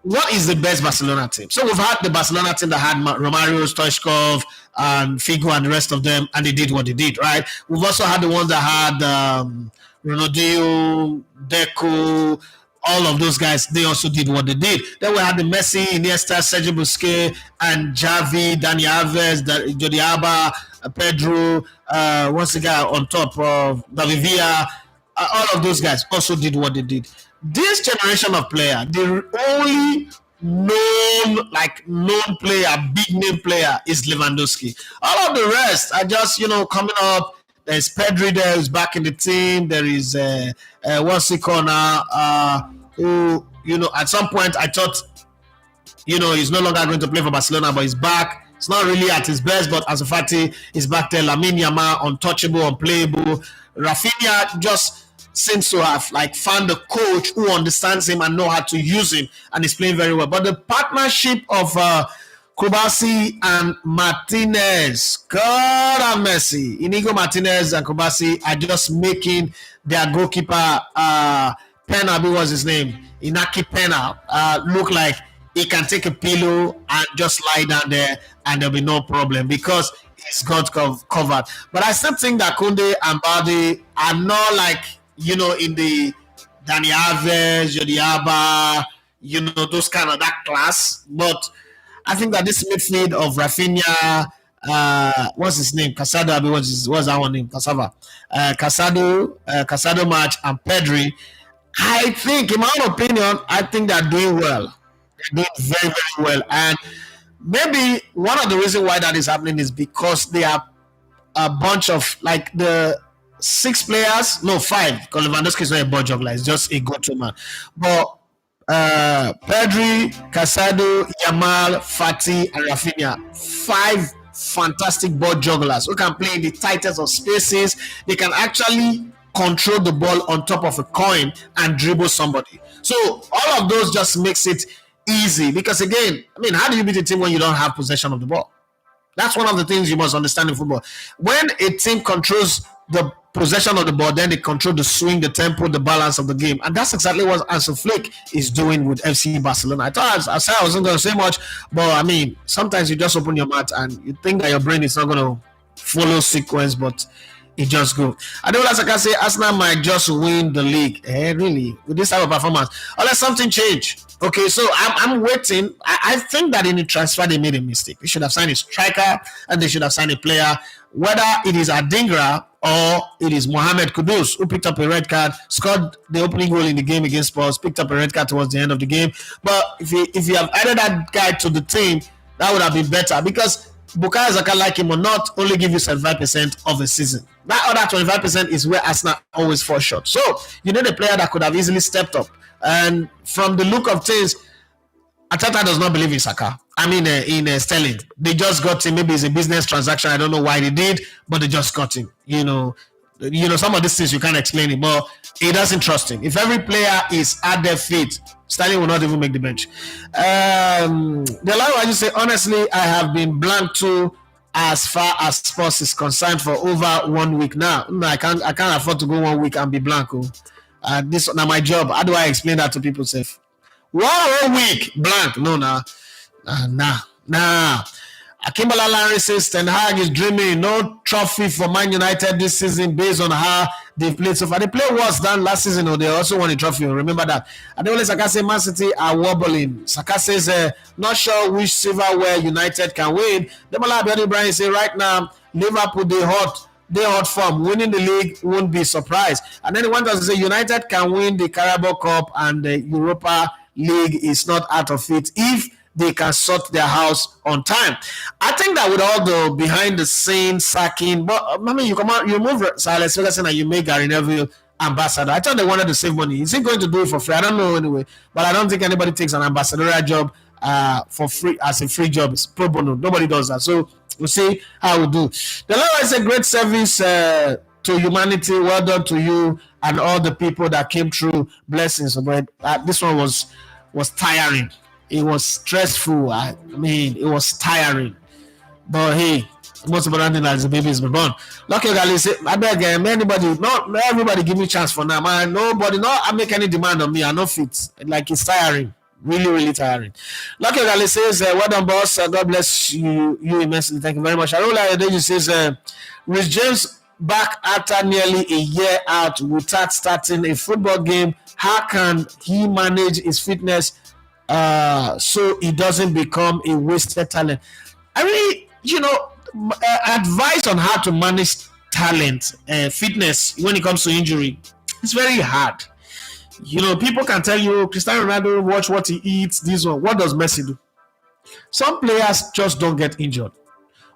what is the best Barcelona team? So we've had the Barcelona team that had Romario, Stoichkov, and Figo, and the rest of them, and they did what they did, right? We've also had the ones that had Ronaldinho, Deco, all of those guys. They also did what they did. Then we had the Messi, Iniesta, Sergio Busquets, and Xavi, Dani Alves, Jordi Alba, Pedro, once again on top of David Villa. All of those guys also did what they did. This generation of player, the only known player, big name player is Lewandowski. All of the rest are just coming up. There's Pedri there who's back in the team. There is what's he called now? Who at some point I thought he's no longer going to play for Barcelona, but he's back. It's not really at his best, but Ansu Fati is back there. Lamine Yamal, untouchable, unplayable. Rafinha just seems to have like found a coach who understands him and know how to use him, and is playing very well. But the partnership of Kubasi and Martinez, God have mercy. Inigo Martinez and Kubasi are just making their goalkeeper Pena, was his name, Inaki Pena, look like he can take a pillow and just lie down there and there'll be no problem because he's got covered. But I still think that Kunde and Balde are not like, in the Dani Alves, Jordi Alba, those kind of that class. But I think that this midfield of Rafinha, what's his name? Casado, what's that one name? Casado, Match, and Pedri. I think, in my own opinion, I think they're doing well. They're doing very, very well. And maybe one of the reasons why that is happening is because they are a bunch of, like, the 5, because Lewandowski is not a ball juggler, it's just a go-to man. But Pedri, Casado, Yamal, Fati, and Rafinha, 5 fantastic ball jugglers who can play in the tightest of spaces. They can actually control the ball on top of a coin and dribble somebody. So all of those just makes it easy, because again, how do you beat a team when you don't have possession of the ball? That's one of the things you must understand in football. When a team controls the possession of the ball, then they control the swing, the tempo, the balance of the game. And that's exactly what Hansi Flick is doing with FC Barcelona. I thought I said I wasn't going to say much, but sometimes you just open your mouth and you think that your brain is not going to follow sequence, but it just go. I don't like I say Arsenal might just win the league. Really? With this type of performance? Unless something change. Okay, so I'm waiting. I think that in the transfer they made a mistake. They should have signed a striker and they should have signed a player, whether it is Adingra or it is Mohamed Kudus, who picked up a red card, scored the opening goal in the game against Spurs, picked up a red card towards the end of the game. But if you have added that guy to the team, that would have been better, because Bukayo Saka, like him or not, only give you 75% of a season. That other 25% is where Arsenal always fall short. So you need a player that could have easily stepped up. And from the look of things, Arteta does not believe in Saka. In Sterling. They just got him. Maybe it's a business transaction. I don't know why they did, but they just got him. Some of these things you can't explain it, but he doesn't trust him. If every player is at their feet, Sterling will not even make the bench. The line I just say, honestly, I have been blank too as far as sports is concerned for over 1 week now. I can't afford to go 1 week and be blank. This is not my job. How do I explain that to people? Safe 1 whole week blank? No, nah. Akimbola Larry says Ten Hag is dreaming no trophy for Man United this season based on how they've played so far. They played worse than last season, or they also won a trophy. Remember that. Adeole Saka says Man City are wobbling. Saka says not sure which silverware United can win. Demola Abiodun Ibrahim says right now Liverpool they hot form. Winning the league won't be a surprise. And then he wants us to say United can win the Carabao Cup and the Europa League is not out of it if they can sort their house on time. I think that with all the behind the scenes sacking, but you come out, you move Sir Alex Ferguson and you make Gary Neville ambassador. I thought they wanted to save money. Is he going to do it for free? I don't know anyway. But I don't think anybody takes an ambassadorial job for free as a free job. It's pro bono. Nobody does that. So we'll see how we do. The Lord is a great service to humanity. Well done to you and all the people that came through. Blessings. But this one was tiring. It was stressful. It was tiring. But hey, most important thing is the baby is born. Lucky guy say, I beg anybody, not everybody give me chance for now. Man, nobody, I make any demand on me. I no fit. Like it's tiring. Really, really tiring. Lucky guy says, well done, boss. God bless you immensely. Thank you very much. Arola Adeju says, Rich James back after nearly a year out without starting a football game. How can he manage his fitness so he doesn't become a wasted talent? I really, advice on how to manage talent, fitness when it comes to injury. It's very hard. People can tell you, Cristiano Ronaldo, watch what he eats, this one. What does Messi do? Some players just don't get injured,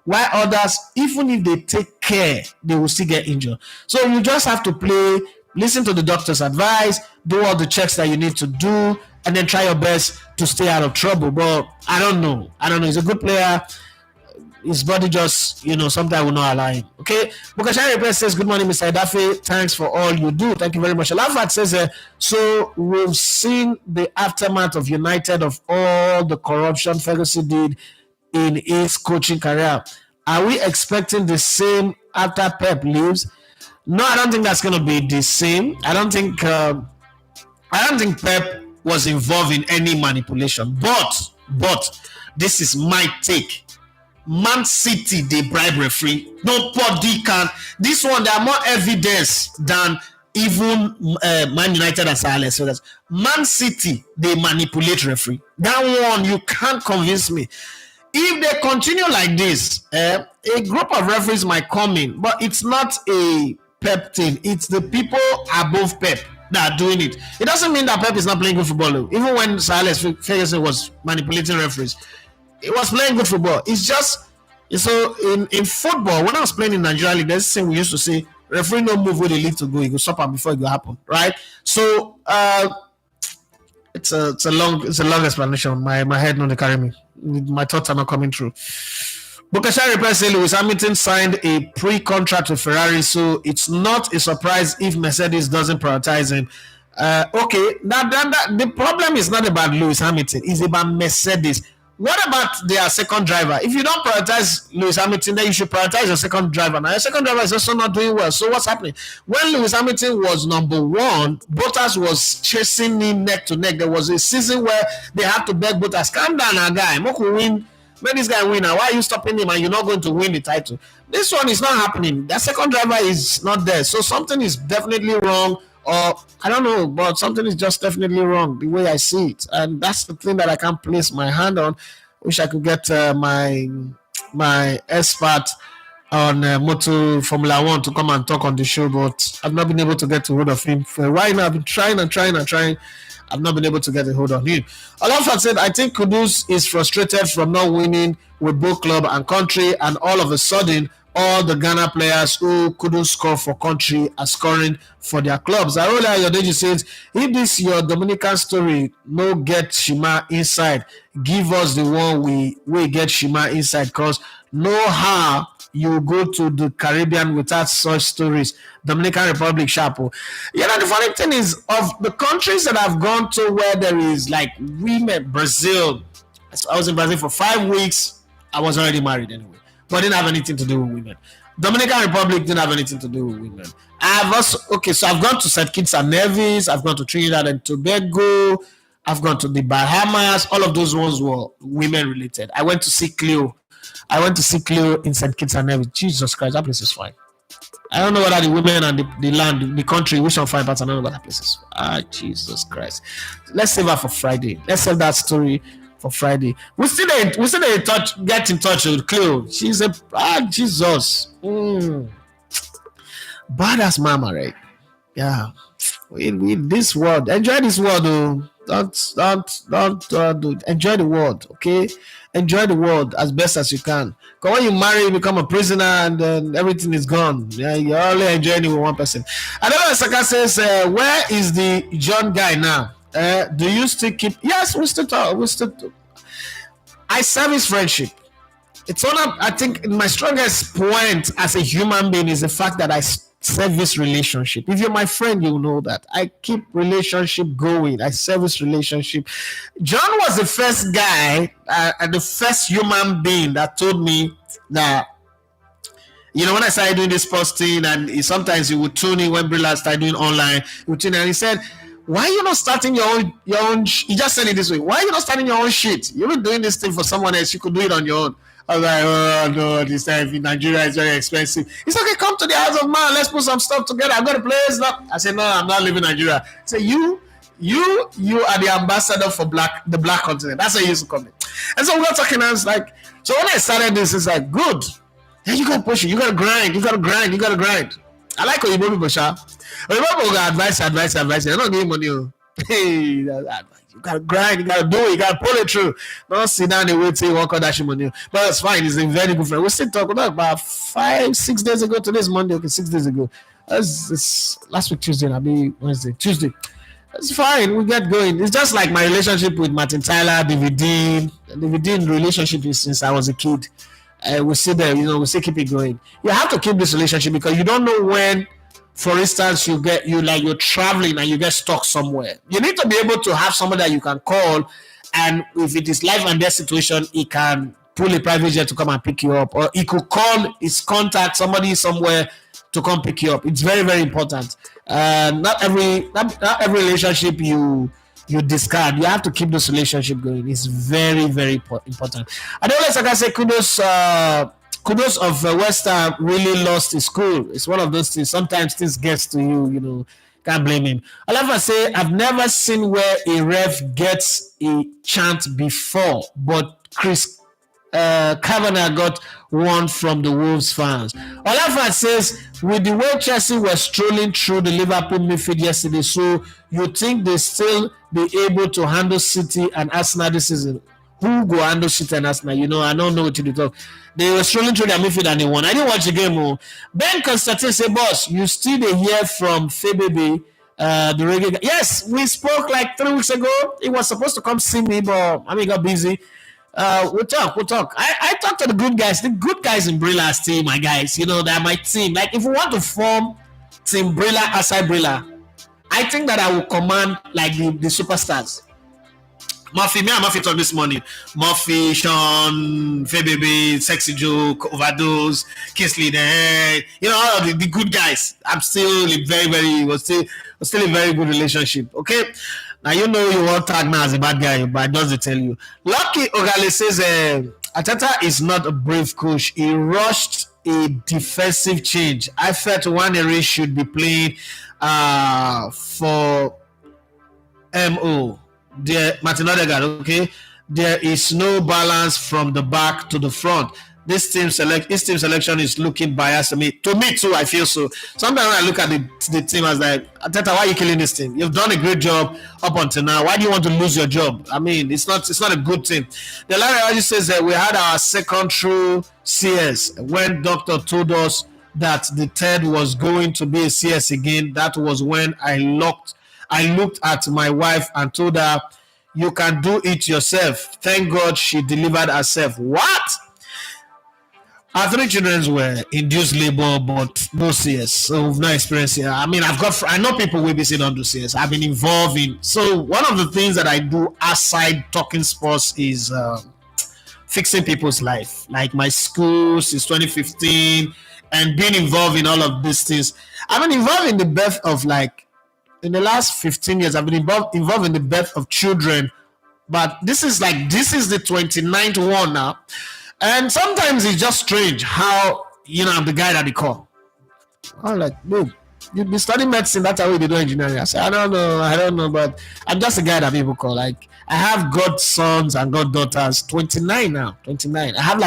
while others, even if they take care, they will still get injured. So you just have to play, listen to the doctor's advice, do all the checks that you need to do, and then try your best to stay out of trouble. But I don't know. He's a good player. his body just, sometimes will not allow him. Okay. Bukashari Repair says, good morning, Mr. Dafe. Thanks for all you do. Thank you very much. Alafat says, so we've seen the aftermath of United, of all the corruption Ferguson did in his coaching career. Are we expecting the same after Pep leaves? No, I don't think that's going to be the same. I don't think Pep was involved in any manipulation. But this is my take. Man City, they bribe referee. Nobody can. This one, there are more evidence than even Man United and Sir Alex Ferguson. Man City, they manipulate referee. That one, you can't convince me. If they continue like this, a group of referees might come in, but it's not a Pep thing. It's the people above Pep that are doing it. It doesn't mean that Pep is not playing good football. Even when Sir Alex Ferguson was manipulating referees, he was playing good football. It's just, so in football, when I was playing in Nigeria League, there's this thing we used to say, referee no move where the league to go, you go stop him before it will happen, right? So it's a long explanation. My head not carry me. My thoughts are not coming through. Bukashari Repair says Lewis Hamilton signed a pre-contract with Ferrari, so it's not a surprise if Mercedes doesn't prioritize him. Okay, the problem is not about Lewis Hamilton, it's about Mercedes. What about their second driver? If you don't prioritize Lewis Hamilton, then you should prioritize your second driver. Now, your second driver is also not doing well. So what's happening? When Lewis Hamilton was number one, Bottas was chasing him neck to neck. There was a season where they had to beg Bottas, calm down, our guy. Moku win. Let this guy win. Now, why are you stopping him and you're not going to win the title? This one is not happening. The second driver is not there. So something is definitely wrong. Or I don't know, but something is just definitely wrong the way I see it, and that's the thing that I can't place my hand on. Wish I could get my expert on Moto Formula One to come and talk on the show, but I've not been able to get a hold of him for a while now. I've been trying. I've not been able to get a hold of him. Alonso said, I think Kudus is frustrated from not winning with both club and country, and all of a sudden, all the Ghana players who couldn't score for country are scoring for their clubs. Arola Yodeji says, if this your Dominican story no get Shima inside, give us the one we get Shima inside, because no how you go to the Caribbean without such stories. Dominican Republic, Chapo. The funny thing is, of the countries that I've gone to where there is like women, Brazil, I was in Brazil for 5 weeks. I was already married anyway. But didn't have anything to do with women. Dominican Republic didn't have anything to do with women. So I've gone to St. Kitts and Nevis, I've gone to Trinidad and Tobago, I've gone to the Bahamas. All of those ones were women related. I went to see Cleo in St. Kitts and Nevis. Jesus Christ, that place is fine. I don't know whether the women and the land, the country, which one fine, but I don't know what that place is. Jesus Christ. Let's save her for Friday. Let's save that story for Friday. We still get in touch with Cleo. She's a Jesus. Badass mama, right? Yeah. In this world, enjoy this world, though. Don't enjoy the world, okay? Enjoy the world as best as you can. Because when you marry, you become a prisoner, and then everything is gone. Yeah, you're only enjoying it with one person. Another Saka says, where is the John guy now? Do you still keep? Yes, we still talk. I service friendship. It's one of, I think, my strongest point as a human being is the fact that I service relationship. If you're my friend, you'll know that I keep relationship going. I service relationship. John was the first guy and the first human being that told me that, when I started doing this posting, and sometimes he would tune in when Brilla started doing online, he would tune in, and he said, why are you not starting your own he just said it this way, why are you not starting your own shit? You've been doing this thing for someone else, you could do it on your own. I was like, oh no, this time in Nigeria is very expensive. It's okay, come to the house of man, let's put some stuff together. I've got a place. I said, no, I'm not leaving Nigeria. So you are the ambassador for the black continent. That's how you used to come in. And so we got talking, and I was like, so when I started this, it's like, good. Yeah, you gotta push it, you gotta grind. I like Oyibo people, Sha. Oyibo people got advice. They're not giving money. Hey, that's advice. You gotta grind, you gotta do it, you gotta pull it through. Don't sit down and wait till you walk out that money. But it's fine, he's a very good friend. We still talking about 5-6 days ago. Today's Monday, okay, 6 days ago. That's last week Tuesday, I'll be Wednesday. Tuesday. It's fine, we get going. It's just like my relationship with Martin Tyler, David Dean. David Dean relationship is since I was a kid. we still there, we still keep it going. You have to keep this relationship because you don't know when, for instance, you're traveling and you get stuck somewhere. You need to be able to have somebody that you can call, and if it is life and death situation, he can pull a private jet to come and pick you up, or he could call his contact somebody somewhere to come pick you up. It's very, very important. Not every relationship you discard. You have to keep this relationship going. It's very, very important. I don't like I say kudos of West Ham really lost his cool. It's one of those things. Sometimes things gets to you, can't blame him. I'll ever say I've never seen where a ref gets a chant before, but Chris Kavanagh got one from the Wolves fans. Olafa says, with the way Chelsea were strolling through the Liverpool midfield yesterday, so you think they still be able to handle City and Arsenal this season? Who go handle City and Arsenal? I don't know what to talk. They were strolling through their midfield and they won. I didn't watch the game. Ben Constantine say, boss, you still hear from Febebe, the reggae guy. Yes, we spoke like 3 weeks ago. He was supposed to come see me, but he got busy. We'll talk. I talk to the good guys in Brilla's team, my guys. They're my team. Like, if we want to form Team Brilla aside Brilla, I think that I will command like the superstars. Murphy talk this morning. Murphy, Sean, Febebe, Sexy Joke, Overdose, Kingsley, all of the good guys. I'm still still a very good relationship. Okay. Now you want tag now as a bad guy, but doesn't tell you. Lucky Ogale says Arteta is not a brave coach. He rushed a defensive change. I felt Wanere should be playing for MO. Martin Odegaard, okay? There is no balance from the back to the front. This team selection is looking biased to me. To me too, I feel so. Sometimes when I look at the team, I was like, Arteta, why are you killing this team? You've done a great job up until now. Why do you want to lose your job? I mean, it's not a good team. The Larry says that we had our second true CS when Doctor told us that the third was going to be a CS again. That was when I looked at my wife and told her, you can do it yourself. Thank God she delivered herself. What? Our 3 children were induced labor, but no CS. So we've no experience here. I mean, I know people will be saying don't do CS. I've been involved in. So one of the things that I do outside talking sports is fixing people's life. Like my school since 2015 and being involved in all of these things. I've been involved in the birth of in the last 15 years, I've been involved in the birth of children. But this is the 29th one now. And sometimes it's just strange how, I'm the guy that they call. I'm like, dude, you've been studying medicine, that's how they do engineering. I say, I don't know, but I'm just a guy that people call. Like, I have godsons and goddaughters, 29 now, 29. I have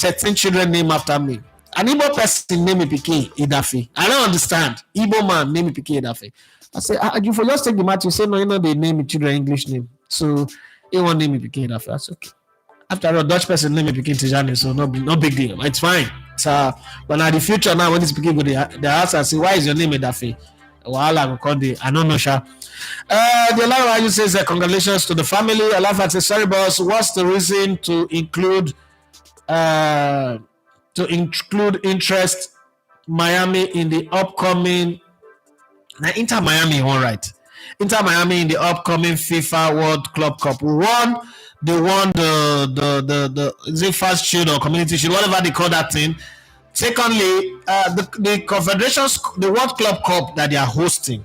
13 children named after me. An Igbo person name me Pike Idafe. I don't understand. Igbo man name me Pike Idafe. I say, you for just take the matter. You say, no, they name me children English name. So, they won't name me Pike Idafe. That's okay. After all, Dutch person name me Pike Tijani, so no big deal. It's fine. So, but now the future now, when this Pike go, they ask and say, why is your name Idafe? Well, I will call the, I don't know, Sha. The Alava says, congratulations to the family. Alava says, sorry, boss, what's the reason to include interest Miami in the upcoming Inter Miami, all right. Inter Miami in the upcoming FIFA World Club Cup. They won the is it Fast Shield or Community Shield, whatever they call that thing. Secondly, the Confederations, the World Club Cup that they are hosting.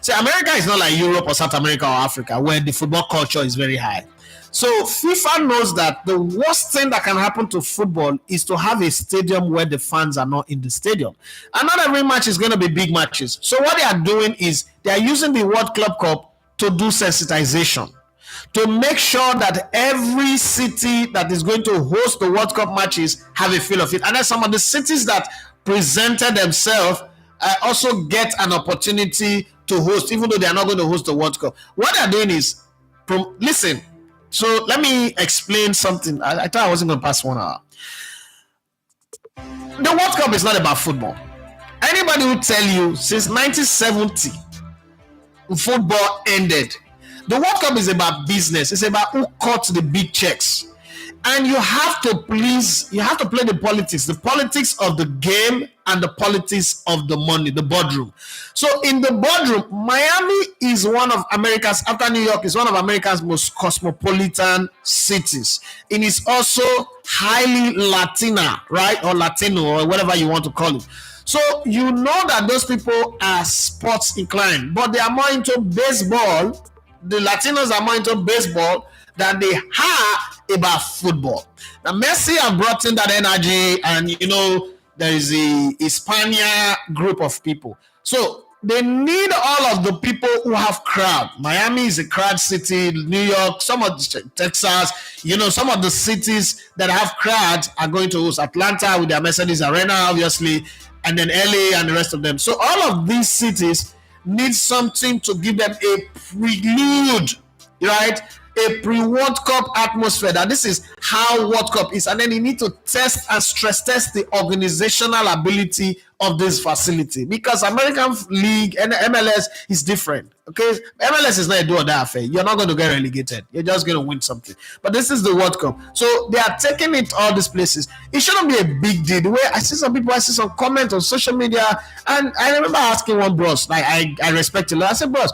See, America is not like Europe or South America or Africa, where the football culture is very high. So FIFA knows that the worst thing that can happen to football is to have a stadium where the fans are not in the stadium. And not every match is going to be big matches. So what they are doing is they are using the World Club Cup to do sensitization, to make sure that every city that is going to host the World Cup matches have a feel of it. And then some of the cities that presented themselves also get an opportunity to host, even though they are not going to host the World Cup. What they are doing is, listen, so let me explain something. I thought I wasn't going to pass 1 hour. The World Cup is not about football. Anybody will tell you since 1970, football ended. The World Cup is about business. It's about who cut the big checks. And you have to play the politics of the game and the politics of the money, the boardroom. So in the boardroom, Miami is one of America's, after New York, is one of America's most cosmopolitan cities. It is also highly Latina, right? Or Latino, or whatever you want to call it. So you know that those people are sports inclined, but they are more into baseball. The Latinos are more into baseball than they are about football. Now Messi have brought in that energy, and there is a Hispania group of people. So they need all of the people who have crowd. Miami is a crowd city. New York, some of Texas, some of the cities that have crowds are going to host. Atlanta with their Mercedes Arena, obviously, and then LA and the rest of them. So all of these cities need something to give them a prelude, right? A pre-World Cup atmosphere, that this is how World Cup is, and then you need to test and stress test the organizational ability of this facility, because American League and MLS is different. Okay, MLS is not a do or die affair. You're not going to get relegated. You're just going to win something. But this is the World Cup, so they are taking it all these places. It shouldn't be a big deal. The way I see some comments on social media, and I remember asking one bros, like I respect a lot. I said, bros,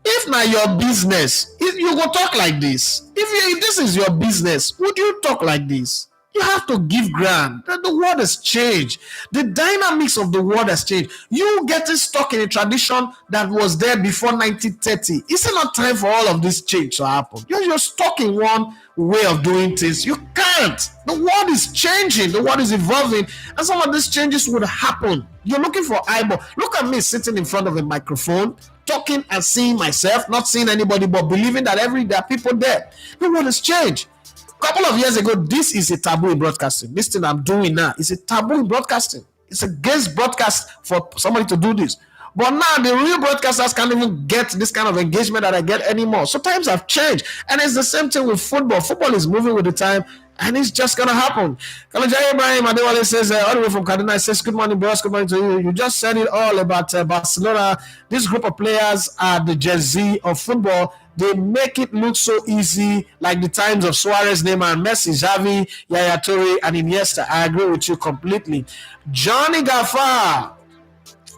if na your business, if you go talk like this, if this is your business, would you talk like this? You have to give ground. The world has changed. The dynamics of the world has changed. You getting stuck in a tradition that was there before 1930. Is it not time for all of this change to happen? You're stuck in one way of doing things. You can't. The world is changing. The world is evolving. And some of these changes would happen. You're looking for eyeball. Look at me sitting in front of a microphone, talking and seeing myself, not seeing anybody, but believing that there are people there. The world has changed. A couple of years ago, this is a taboo in broadcasting. This thing I'm doing now is a taboo in broadcasting. It's against broadcast for somebody to do this. But now the real broadcasters can't even get this kind of engagement that I get anymore. So times have changed. And it's the same thing with football. Football is moving with the time, and it's just going to happen. Kalajay Ibrahim Adewale says, all the way from Kaduna, says, good morning, bros. Good morning to you. You just said it all about Barcelona. This group of players are the Gen Z of football. They make it look so easy, like the times of Suarez, Neymar, Messi, Xavi, Yaya Toure, and Iniesta. I agree with you completely. Johnny Gafar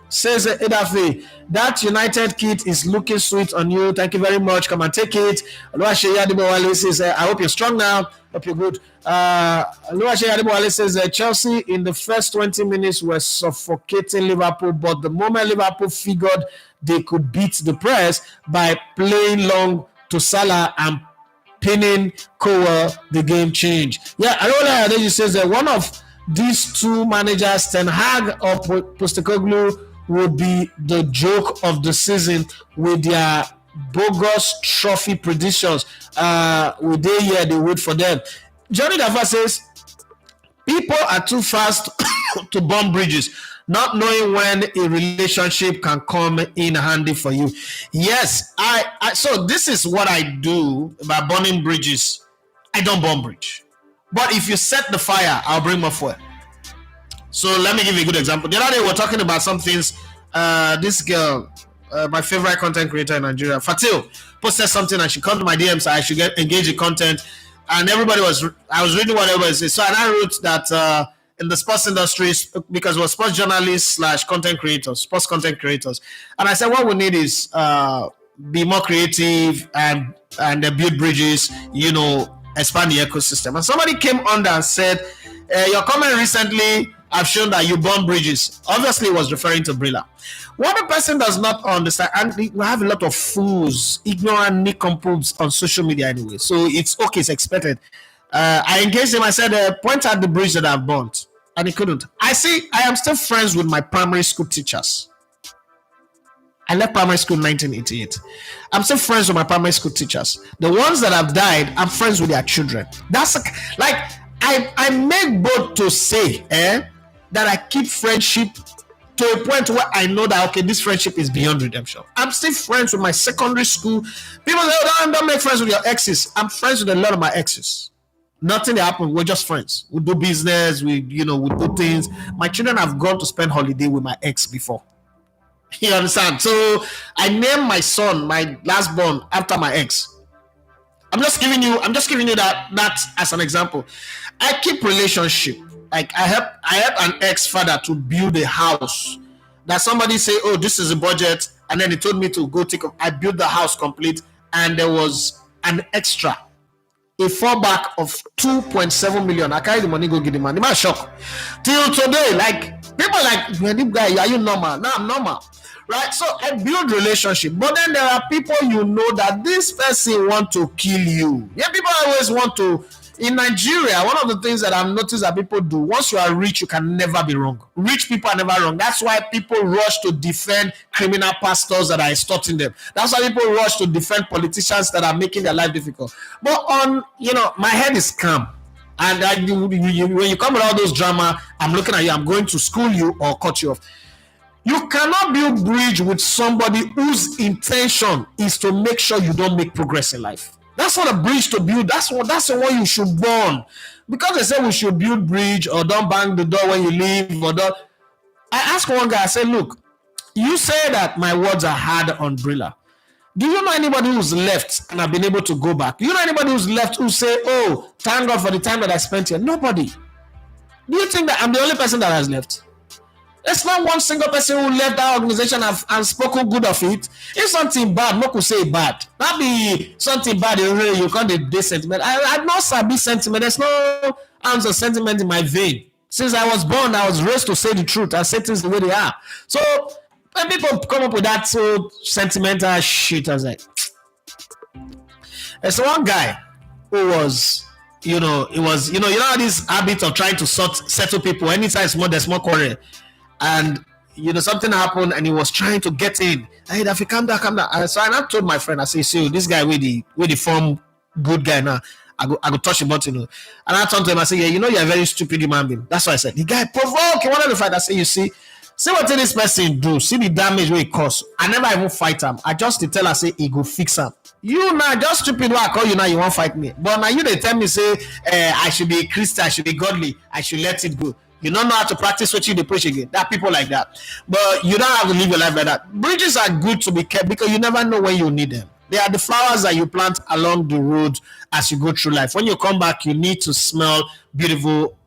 says, Edafe, that United kit is looking sweet on you. Thank you very much. Come and take it. Oluwaseyi Adebowale says, I hope you're strong now. Hope you're good. Oluwaseyi Adebowale says, Chelsea in the first 20 minutes were suffocating Liverpool, but the moment Liverpool figured they could beat the press by playing long to Salah and pinning Cole, the game changed. Yeah, Arola Adeji says that one of these two managers, Ten Hag or Postecoglou, would be the joke of the season with their bogus trophy predictions. With their year, they wait for them. Johnny Dafa says, people are too fast to burn bridges, not knowing when a relationship can come in handy for you. Yes, so this is what I do by burning bridges. I don't burn bridge. But if you set the fire, I'll bring more fuel. So let me give you a good example. The other day we were talking about some things. This girl, my favorite content creator in Nigeria, Fatil, posted something and she came to my DMs. I should engage in content. And I was reading what everybody said. So I wrote that in the sports industry, because we're sports journalists / content creators, sports content creators. And I said, what we need is be more creative and build bridges, expand the ecosystem. And somebody came under and said, your comment recently have shown that you burn bridges. Obviously, it was referring to Brilla. What the person does not understand, and we have a lot of fools, ignorant nincompoops on social media anyway, so it's okay, it's expected. I engaged him, I said, point out the bridge that I've burnt, and he couldn't. I am still friends with my primary school teachers. I left primary school in 1988. I'm still friends with my primary school teachers. The ones that have died, I'm friends with their children. That's like, I make bold to say that I keep friendship to a point where I know that, okay, this friendship is beyond redemption. I'm still friends with my secondary school. People say, don't make friends with your exes. I'm friends with a lot of my exes. Nothing happened. We're just friends. We do business. We do things. My children have gone to spend holiday with my ex before. You understand? So I named my son, my last born, after my ex. I'm just giving you that as an example. I keep relationship. Like I help an ex-father to build a house. That somebody say, oh, this is a budget, and then he told me to go take. I built the house complete, and there was an extra, a fallback of 2.7 million. I carry the money, go get the money. I'm shocked. Till today, like people like, guy, are you normal? No, I'm normal. Right? So I build relationship. But then there are people you know that this person want to kill you. Yeah, people always want to. In Nigeria, one of the things that I've noticed that people do, once you are rich, you can never be wrong. Rich people are never wrong. That's why people rush to defend criminal pastors that are extorting them. That's why people rush to defend politicians that are making their life difficult. But my head is calm. And when you come with all those drama, I'm looking at you, I'm going to school you or cut you off. You cannot build bridge with somebody whose intention is to make sure you don't make progress in life. That's not a bridge to build. That's the one you should burn. Because they say we should build bridge or don't bang the door when you leave or don't. I asked one guy, I said, look, you say that my words are hard on Brilla. Do you know anybody who's left and have been able to go back? Do you know anybody who's left who say, oh, thank God for the time that I spent here? Nobody. Do you think that I'm the only person that has left? There's not one single person who left that organization and spoken good of it. If something bad, no could say bad. That be something bad, you can't do sentiment. I not sabi sentiment. There's no ounce of sentiment in my vein. Since I was born, I was raised to say the truth and say things the way they are. So when people come up with that so sentimental shit, I was like, there's one guy who was, you know this habit of trying to settle people anytime there's more quarrel. And something happened, and he was trying to get in. Hey, Daffy, calm down. So I told my friend, I say, see, this guy with the form good guy now. I go touch the button. And I told him, I say, yeah, you're a very stupid human being. That's why I said the guy provoke. He wanted to fight. I say, you see what this person do. See the damage where it cause. I never even fight him. I just tell her, say he go fix him. You now just stupid. Why I call you now? You won't fight me. But now you they tell me say, I should be a Christian. I should be godly. I should let it go. You don't know how to practice what you preach again. There are people like that. But you don't have to live your life like that. Bridges are good to be kept because you never know when you need them. They are the flowers that you plant along the road as you go through life. When you come back, you need to smell beautiful,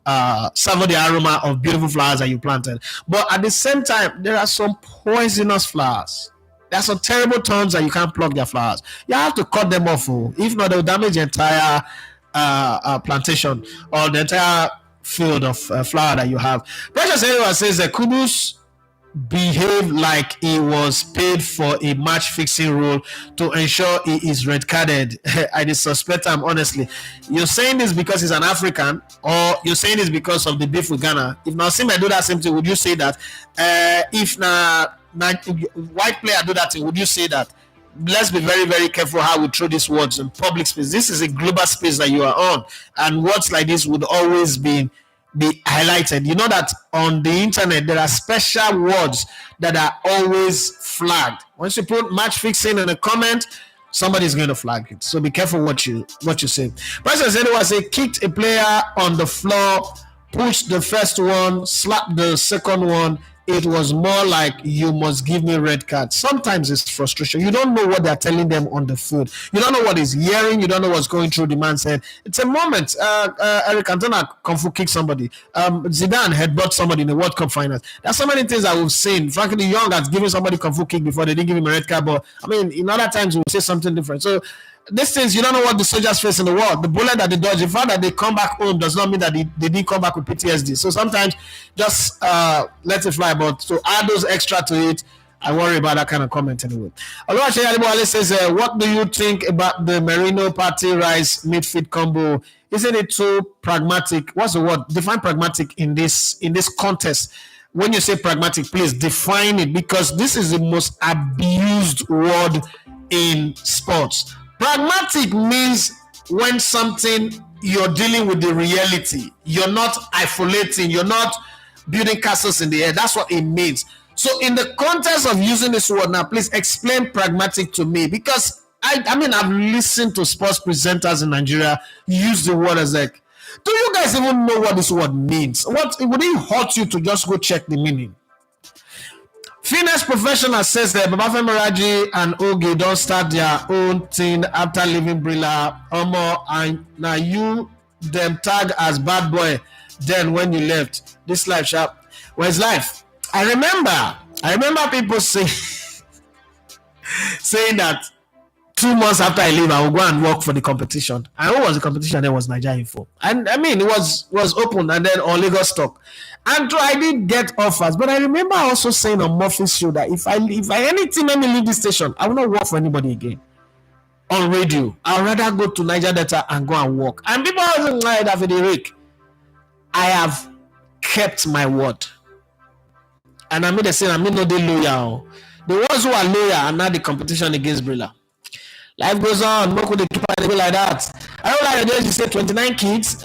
savor the aroma of beautiful flowers that you planted. But at the same time, there are some poisonous flowers. There are some terrible thorns that you can't pluck their flowers. You have to cut them off. If not, they'll damage the entire plantation or the entire field of flower that you have. Precious Anyone says that Kudus behaved like he was paid for a match fixing role to ensure he is red carded. I did suspect him, honestly. You're saying this because he's an African, or you're saying this because of the beef with Ghana? If Nassim do that same thing, would you say that? If white player do that thing, would you say that? Let's be very, very careful how we throw these words in public space. This is a global space that you are on, and words like this would always be highlighted. You know that on the internet there are special words that are always flagged. Once you put match fixing in a comment, somebody's going to flag it. So be careful what you say. President Zedo was kicked a player on the floor, pushed the first one, slapped the second one. It was more like, you must give me red card. Sometimes it's frustration. You don't know what they're telling them on the field. You don't know what he's hearing. You don't know what's going through the man's head. It's a moment. Eric Cantona kung fu kicked somebody. Zidane headbutt somebody in the World Cup finals. There's so many things that we've seen. Frankie de Jong has given somebody kung fu kick before. They didn't give him a red card. But, I mean, in other times, we'll say something different. So, these things, you don't know what the soldiers face in the war. The bullet that they dodge, the fact that they come back home does not mean that they didn't come back with PTSD. So sometimes just let it fly. But to add those extra to it, I worry about that kind of comment anyway. Oluwaseyi Adebowale says, what do you think about the Merino Party Rice midfield combo? Isn't it too pragmatic? What's the word? Define pragmatic in this contest. When you say pragmatic, please define it, because this is the most abused word in sports. Pragmatic means when something, you're dealing with the reality. You're not isolating. You're not building castles in the air. That's what it means. So in the context of using this word now, please explain pragmatic to me, because I mean, I've listened to sports presenters in Nigeria use the word as like, do you guys even know what this word means? What would it hurt you to just go check the meaning? Fitness professional says that Babafemi Raji and Oge don't start their own thing after leaving Brilla. Omo, and now you them tag as bad boy. Then when you left, this life sharp. Where's life? I remember people saying that 2 months after I leave, I will go and work for the competition. And what was the competition? There was Nigeria Info. And I mean, it was open and then on Lagos stock. And so I did get offers. But I remember also saying on Murphy's show that if I anything let me leave this station, I will not work for anybody again. On radio, I'd rather go to Niger Delta and go and work. And people wasn't like that for the Rick. I have kept my word. And I made a saying, I'm not the loyal. The ones who are loyal are not the competition against Brilla. Life goes on, work with the keeper, they go like that. I don't like the days you say 29 kids,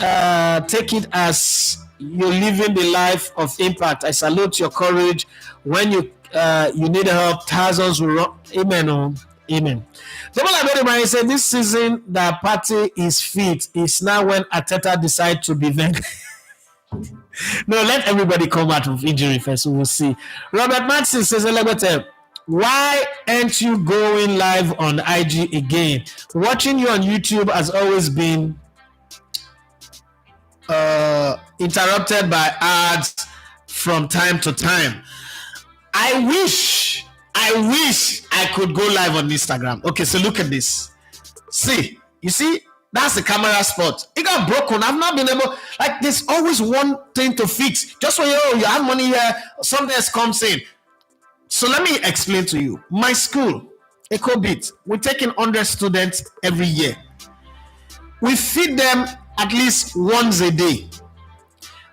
take it as you're living the life of impact. I salute your courage. When you need help, thousands will run. Amen. Oh, amen. The one I said this season the party is fit. It's now when Ateta decide to be vented. No, let everybody come out of injury first. We'll see. Robert Matson says, why aren't you going live on IG again? Watching you on YouTube has always been interrupted by ads from time to time. I wish I could go live on Instagram. Okay, so look at this. See, you see, that's the camera spot. It got broken. I've not been able, like, there's always one thing to fix. Just when you have money here, something else comes in. So let me explain to you. My school, EcoBit, we're taking 100 students every year. We feed them at least once a day.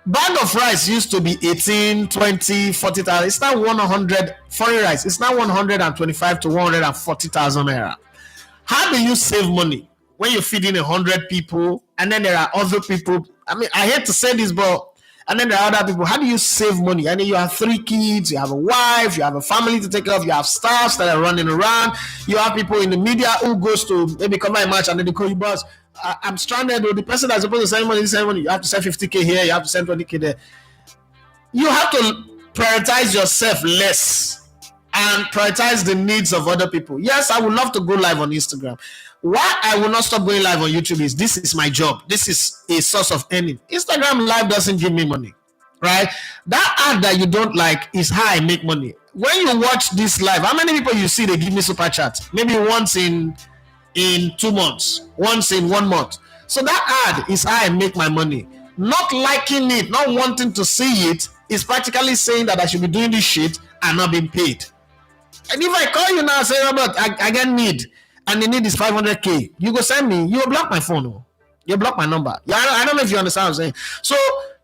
Bag of rice used to be 18, 20, 40,000. It's now 100 foreign rice. It's now 125 to 140,000 naira. How do you save money when you're feeding 100 people and then there are other people? I mean, I hate to say this, but and then there are other people. How do you save money? I mean, you have 3 kids, you have a wife, you have a family to take care of, you have staffs that are running around, you have people in the media who goes to maybe cover a match and then they call you, boss, I'm stranded, or the person that's supposed to send money, you have to send 50K here, you have to send 20K there. You have to prioritize yourself less and prioritize the needs of other people. Yes, I would love to go live on Instagram. Why I will not stop going live on YouTube is this is my job. This is a source of earning. Instagram live doesn't give me money, right? That ad that you don't like is how I make money. When you watch this live, how many people you see they give me super chat? Maybe once in 2 months, once in 1 month. So that ad is how I make my money. Not liking it, not wanting to see it is practically saying that I should be doing this shit and not being paid. And if I call you now and say, Robert, I get need, and the need is 500K, you go send me, you will block my phone. You block my number. Yeah, I don't know if you understand what I'm saying. So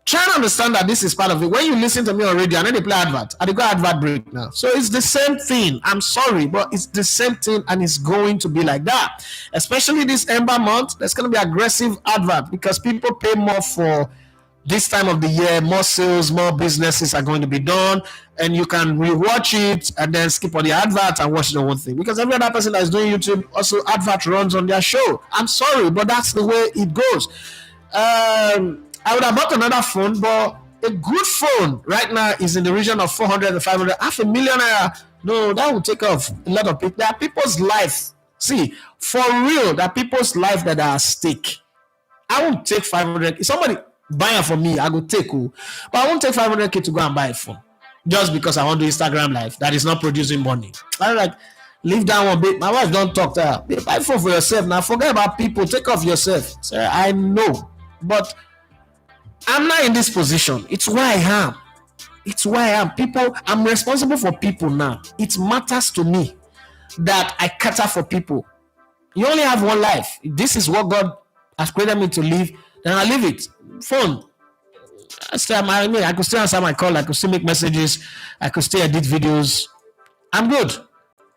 try to understand that this is part of it. When you listen to me on radio, and then they play advert, and they go advert break now. So it's the same thing. I'm sorry, but it's the same thing, and it's going to be like that. Especially this Ember month, there's going to be aggressive advert because people pay more for this time of the year. More sales, more businesses are going to be done, and you can rewatch it and then skip on the advert and watch the whole thing. Because every other person that's doing YouTube also advert runs on their show. I'm sorry, but that's the way it goes. I would have bought another phone, but a good phone right now is in the region of 400 to 500, $500,000. No, that will take off a lot of people. There are people's life. See, for real, there are people's life that are at stake. I won't take 500. If somebody buy it for me, I go take it. But I won't take 500K to go and buy a phone just because I want to do Instagram live that is not producing money. I'm like, leave that one bit. My wife don't talk to her. Buy phone for yourself. Now forget about people. Take off yourself. So I know, but I'm not in this position. It's where I am. It's where I am. People, I'm responsible for people now. It matters to me that I cater for people. You only have one life. This is what God has created me to live. Then I live it. Phone. I could still answer my call. I could still make messages. I could still edit videos. I'm good.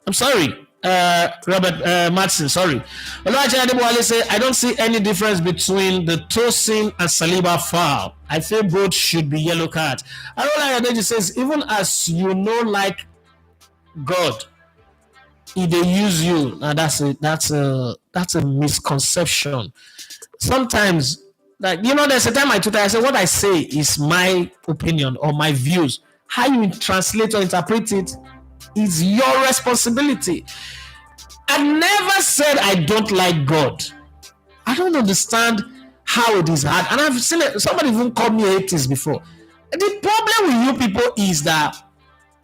I'm sorry. Robert Matson, sorry. I don't see any difference between the Tosin and Saliba foul. I feel both should be yellow card. I don't like that. Says even as you know, like God, if they use you, now that's a misconception. Sometimes, like, you know, there's a time I say what I say is my opinion or my views. How you translate or interpret it It's your responsibility. I never said I don't like God. I don't understand how it is hard. And I've seen it. Somebody even called me atheist before. The problem with you people is that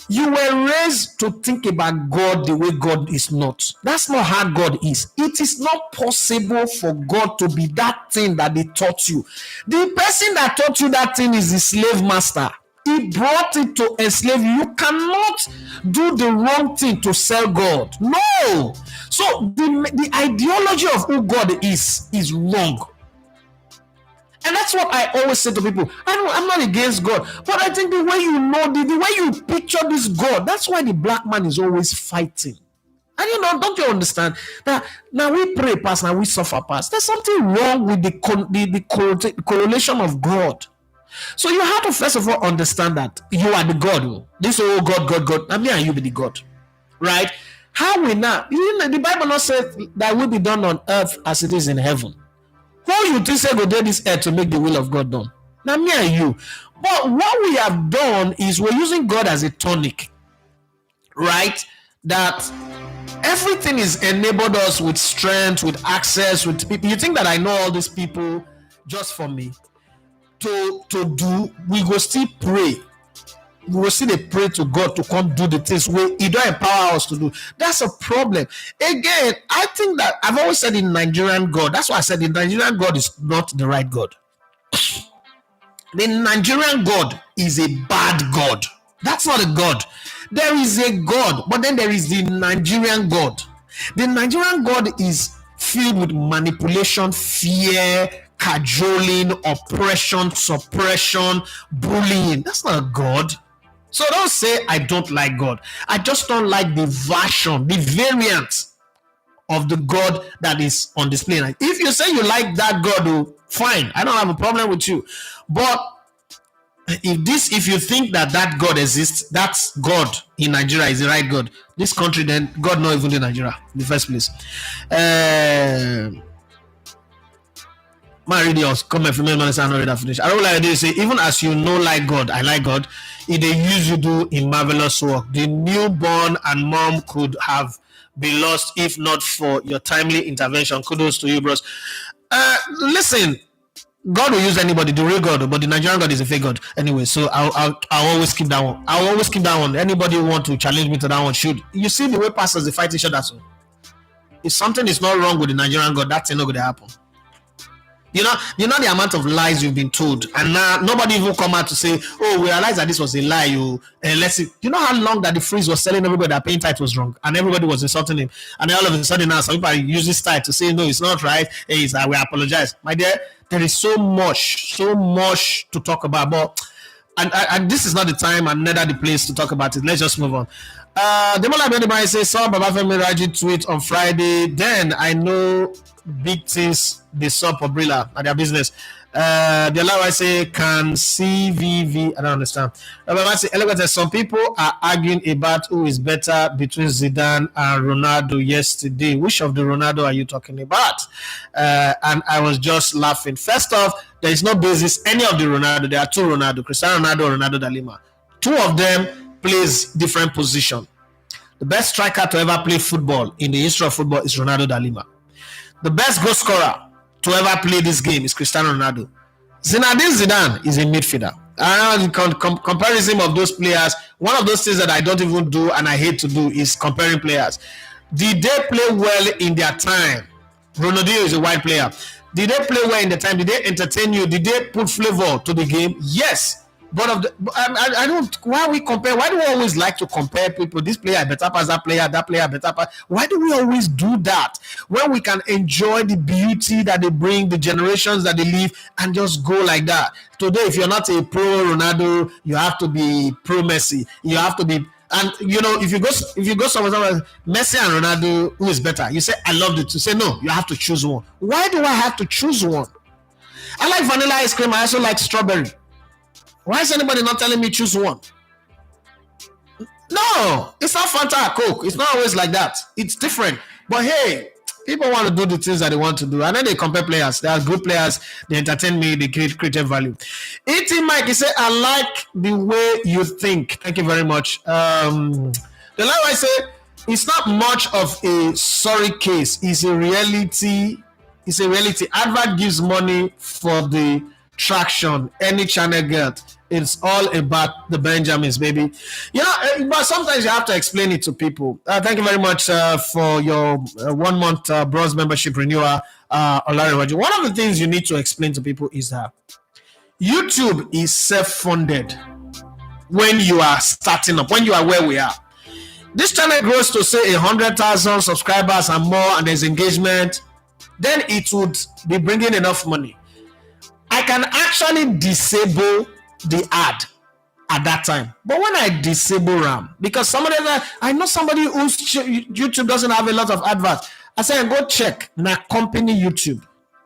you were raised to think about God the way God is not. That's not how God is. It is not possible for God to be that thing that they taught you. The person that taught you that thing is the slave master. He brought it to enslave you. You cannot do the wrong thing to sell God. No. So the ideology of who God is wrong. And that's what I always say to people. I'm not against God, but I think the way you know, the way you picture this God, that's why the black man is always fighting. And don't you understand that now we pray past, now we suffer past. There's something wrong with the correlation of God. So you have to first of all understand that you are the God. This whole God. I mean, and you be the God, right? How we now? The Bible not said that will be done on earth as it is in heaven. How you think say go do this earth to make the will of God done? Now me and you. But what we have done is we're using God as a tonic, right? That everything is enabled us with strength, with access, with people. You think that I know all these people just for me to do? We go still pray. We will still pray to God to come do the things He don't empower us to do. That's a problem. Again, I think that I've always said in Nigerian God, that's why I said the Nigerian God is not the right God. The Nigerian God is a bad God. That's not a God. There is a God, but then there is the Nigerian God. The Nigerian God is filled with manipulation, fear, cajoling, oppression, suppression, bullying. That's not a God. So don't say I don't like God. I just don't like the version, the variant of the God that is on display. If you say you like that God, fine. I don't have a problem with you. But if you think that God exists, that's God in Nigeria is the right God. This country, then God not even in Nigeria in the first place. My reading comment from me, man, I not read that finish. I don't like this. Say even as you know, like God, I like God. If they use you do in marvelous work, the newborn and mom could have been lost if not for your timely intervention. Kudos to you, bros. Listen, God will use anybody, the real God, but the Nigerian God is a fake God. Anyway, so I'll always keep that one. I'll always keep that one. Anybody who want to challenge me to that one should. You see the way pastors they fight each other. So if something is not wrong with the Nigerian God, that's not going to happen. You know the amount of lies you've been told, and now nobody even come out to say, "Oh, we realized that this was a lie." Let's see. You know how long that the freeze was telling everybody that paying tithe was wrong, and everybody was insulting him, and then all of a sudden now some people use this tithe to say, "No, it's not right." Hey, we apologize, my dear. There is so much to talk about, but and this is not the time and neither the place to talk about it. Let's just move on. Demola Benibari says, saw Babafemi Raji tweet on Friday. Then I know big things they saw for Brilla at their business. The Lawa say can CVV. I don't understand. Some people are arguing about who is better between Zidane and Ronaldo yesterday. Which of the Ronaldo are you talking about? And I was just laughing. First off, there is no basis any of the Ronaldo. There are two Ronaldo, Cristiano Ronaldo and Ronaldo da Lima. Two of them plays different position. The best striker to ever play football in the history of football is Ronaldo da Lima. The best goal scorer to ever play this game is Cristiano Ronaldo. Zinedine Zidane is a midfielder. Comparison of those players, one of those things that I don't even do and I hate to do is comparing players. Did they play well in their time? Ronaldinho is a wide player. Did they play well in the time? Did they entertain you? Did they put flavor to the game? Yes. But I don't. Why we compare? Why do we always like to compare people? This player better pass that player better pass. Why do we always do that when we can enjoy the beauty that they bring, the generations that they live, and just go like that? Today, if you're not a pro Ronaldo, you have to be pro Messi. You have to be, and if you go somewhere, Messi and Ronaldo, who is better? You say I love it. You say no, you have to choose one. Why do I have to choose one? I like vanilla ice cream. I also like strawberry. Why is anybody not telling me choose one? No, it's not Fanta or Coke. It's not always like that. It's different. But hey, people want to do the things that they want to do. And then they compare players. They are good players. They entertain me. They create value. E.T. Mike, he said, I like the way you think. Thank you very much. The line I say, it's not much of a sorry case. It's a reality. It's a reality. Advert gives money for the traction any channel get. It's all about the Benjamins, baby. But sometimes you have to explain it to people. Thank you very much for your 1 month bronze membership renewal, Olariwaju. One of the things you need to explain to people is that YouTube is self-funded when you are starting up, when you are where we are. This channel grows to say 100,000 subscribers and more, and there's engagement, then it would be bringing enough money. I can actually disable the ad at that time. But when I disable RAM, because I know somebody whose YouTube doesn't have a lot of adverts, I say, go check na company YouTube.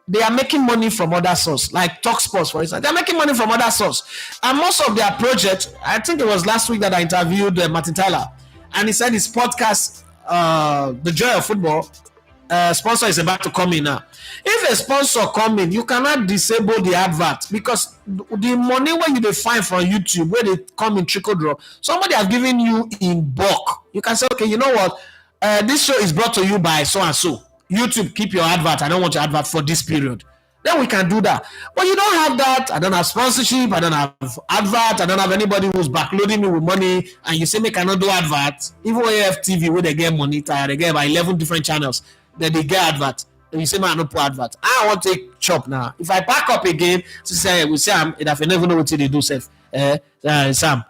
They are making money from other sources, like TalkSports, for instance. They're making money from other sources. And most of their projects, I think it was last week that I interviewed Martin Tyler, and he said his podcast, The Joy of Football, sponsor is about to come in now. If a sponsor come in, you cannot disable the advert, because the money where you find from YouTube, where they come in trickle drop, somebody has given you in bulk. You can say, okay, you know what? This show is brought to you by so and so. YouTube, keep your advert. I don't want your advert for this period. Then we can do that. But you don't have that. I don't have sponsorship. I don't have advert. I don't have anybody who's backloading me with money. And you say me cannot do advert. Even AFTV, where they get monitor, they get about 11 different channels. Then they get advert. And you say, man, I don't put advert. I want to take chop now. If I pack up again, to say, we say, if I never know what they do, Sam,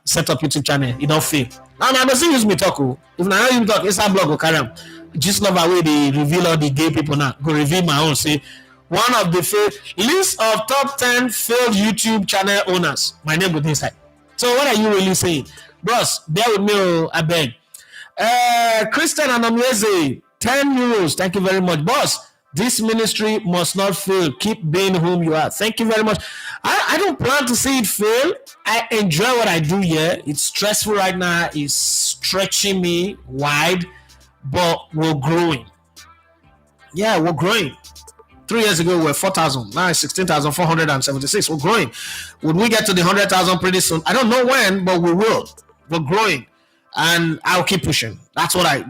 set up YouTube channel. It don't fail. Now, I doesn't use me talk. If I don't use me talk, it's a blog will carry on. Just love away they reveal all the gay people now. Go reveal my own. Say, one of the list of top 10 failed YouTube channel owners. My name goes inside. So what are you really saying? Bros, bear with me, I beg. Christian Anamweze, 10 euros. Thank you very much. Boss, this ministry must not fail. Keep being whom you are. Thank you very much. I don't plan to see it fail. I enjoy what I do here. It's stressful right now. It's stretching me wide, but we're growing. Yeah, we're growing. 3 years ago, we were 4,000. Now it's 16,476. We're growing. Would we get to the 100,000 pretty soon? I don't know when, but we will. We're growing. And I'll keep pushing. That's what I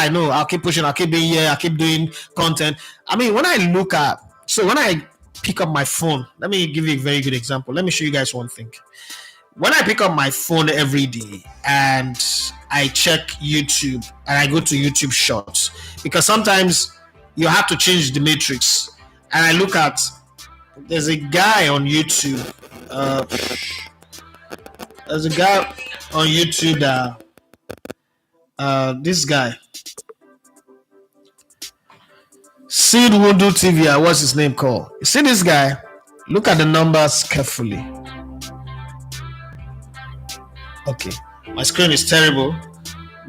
know. I'll keep pushing. I'll keep being here. I'll keep doing content. I mean, when I pick up my phone, let me give you a very good example. Let me show you guys one thing. When I pick up my phone every day and I check YouTube and I go to YouTube Shorts, because sometimes you have to change the matrix. And I look at, there's a guy on YouTube. There's a guy on YouTube that this guy, Sid Wudu TV, what's his name called? You see this guy? Look at the numbers carefully. Okay, my screen is terrible,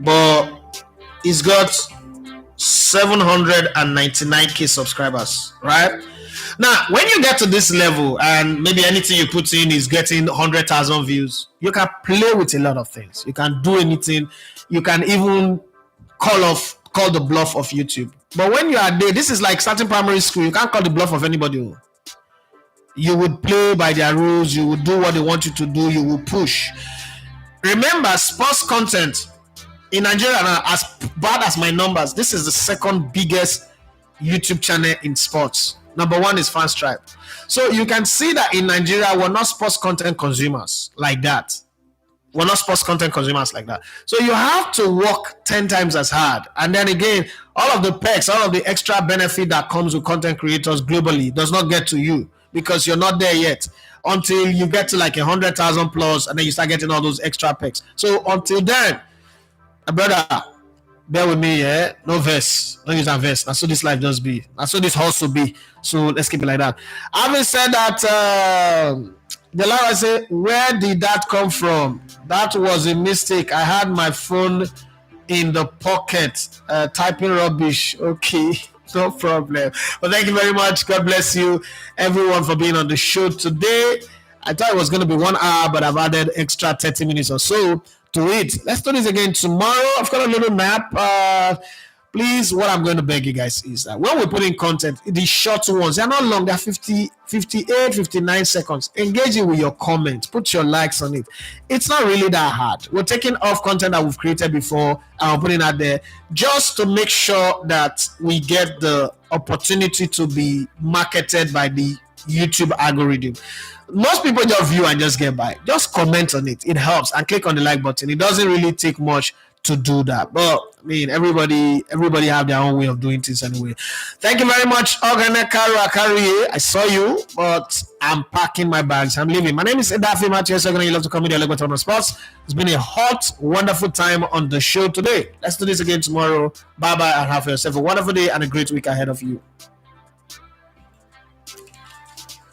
but he's got 799k subscribers, right? Now, when you get to this level and maybe anything you put in is getting 100,000 views, you can play with a lot of things. You can do anything. You can even call the bluff of YouTube. But when you are there, this is like starting primary school. You can't call the bluff of anybody. You would play by their rules. You would do what they want you to do. You will push. Remember, sports content in Nigeria, as bad as my numbers, this is the second biggest YouTube channel in sports. Number one is Fanstripe. So you can see that in Nigeria, we're not sports content consumers like that. So you have to work 10 times as hard. And then again, all of the perks, all of the extra benefit that comes with content creators globally does not get to you because you're not there yet. Until you get to like 100,000 plus, and then you start getting all those extra perks. So until then, brother, bear with me, yeah. No verse, don't use that verse. That's so this life does be. That's so this hustle be. So let's keep it like that. Having said that, the Lord say, where did that come from? That was a mistake. I had my phone in the pocket, typing rubbish. Okay. No problem. Well, thank you very much. God bless you, everyone, for being on the show today. I thought it was going to be 1 hour, but I've added extra 30 minutes or so to it. Let's do this again tomorrow. I've got a little nap. please, what I'm going to beg you guys is that when we put in content, the short ones, they're not long, they're 50, 58, 59 seconds. Engage it with your comments, put your likes on it. It's not really that hard. We're taking off content that we've created before and we're putting out there just to make sure that we get the opportunity to be marketed by the YouTube algorithm. Most people just view and just get by. Just comment on it. It helps, and click on the like button. It doesn't really take much to do that. But I mean, everybody have their own way of doing things anyway. Thank you very much, Ogana Akari. I saw you, but I'm packing my bags. I'm leaving. My name is Edafi Matthew. So you love to come in the Legoton Sports. It's been a hot, wonderful time on the show today. Let's do this again tomorrow. Bye bye, and have yourself a wonderful day and a great week ahead of you.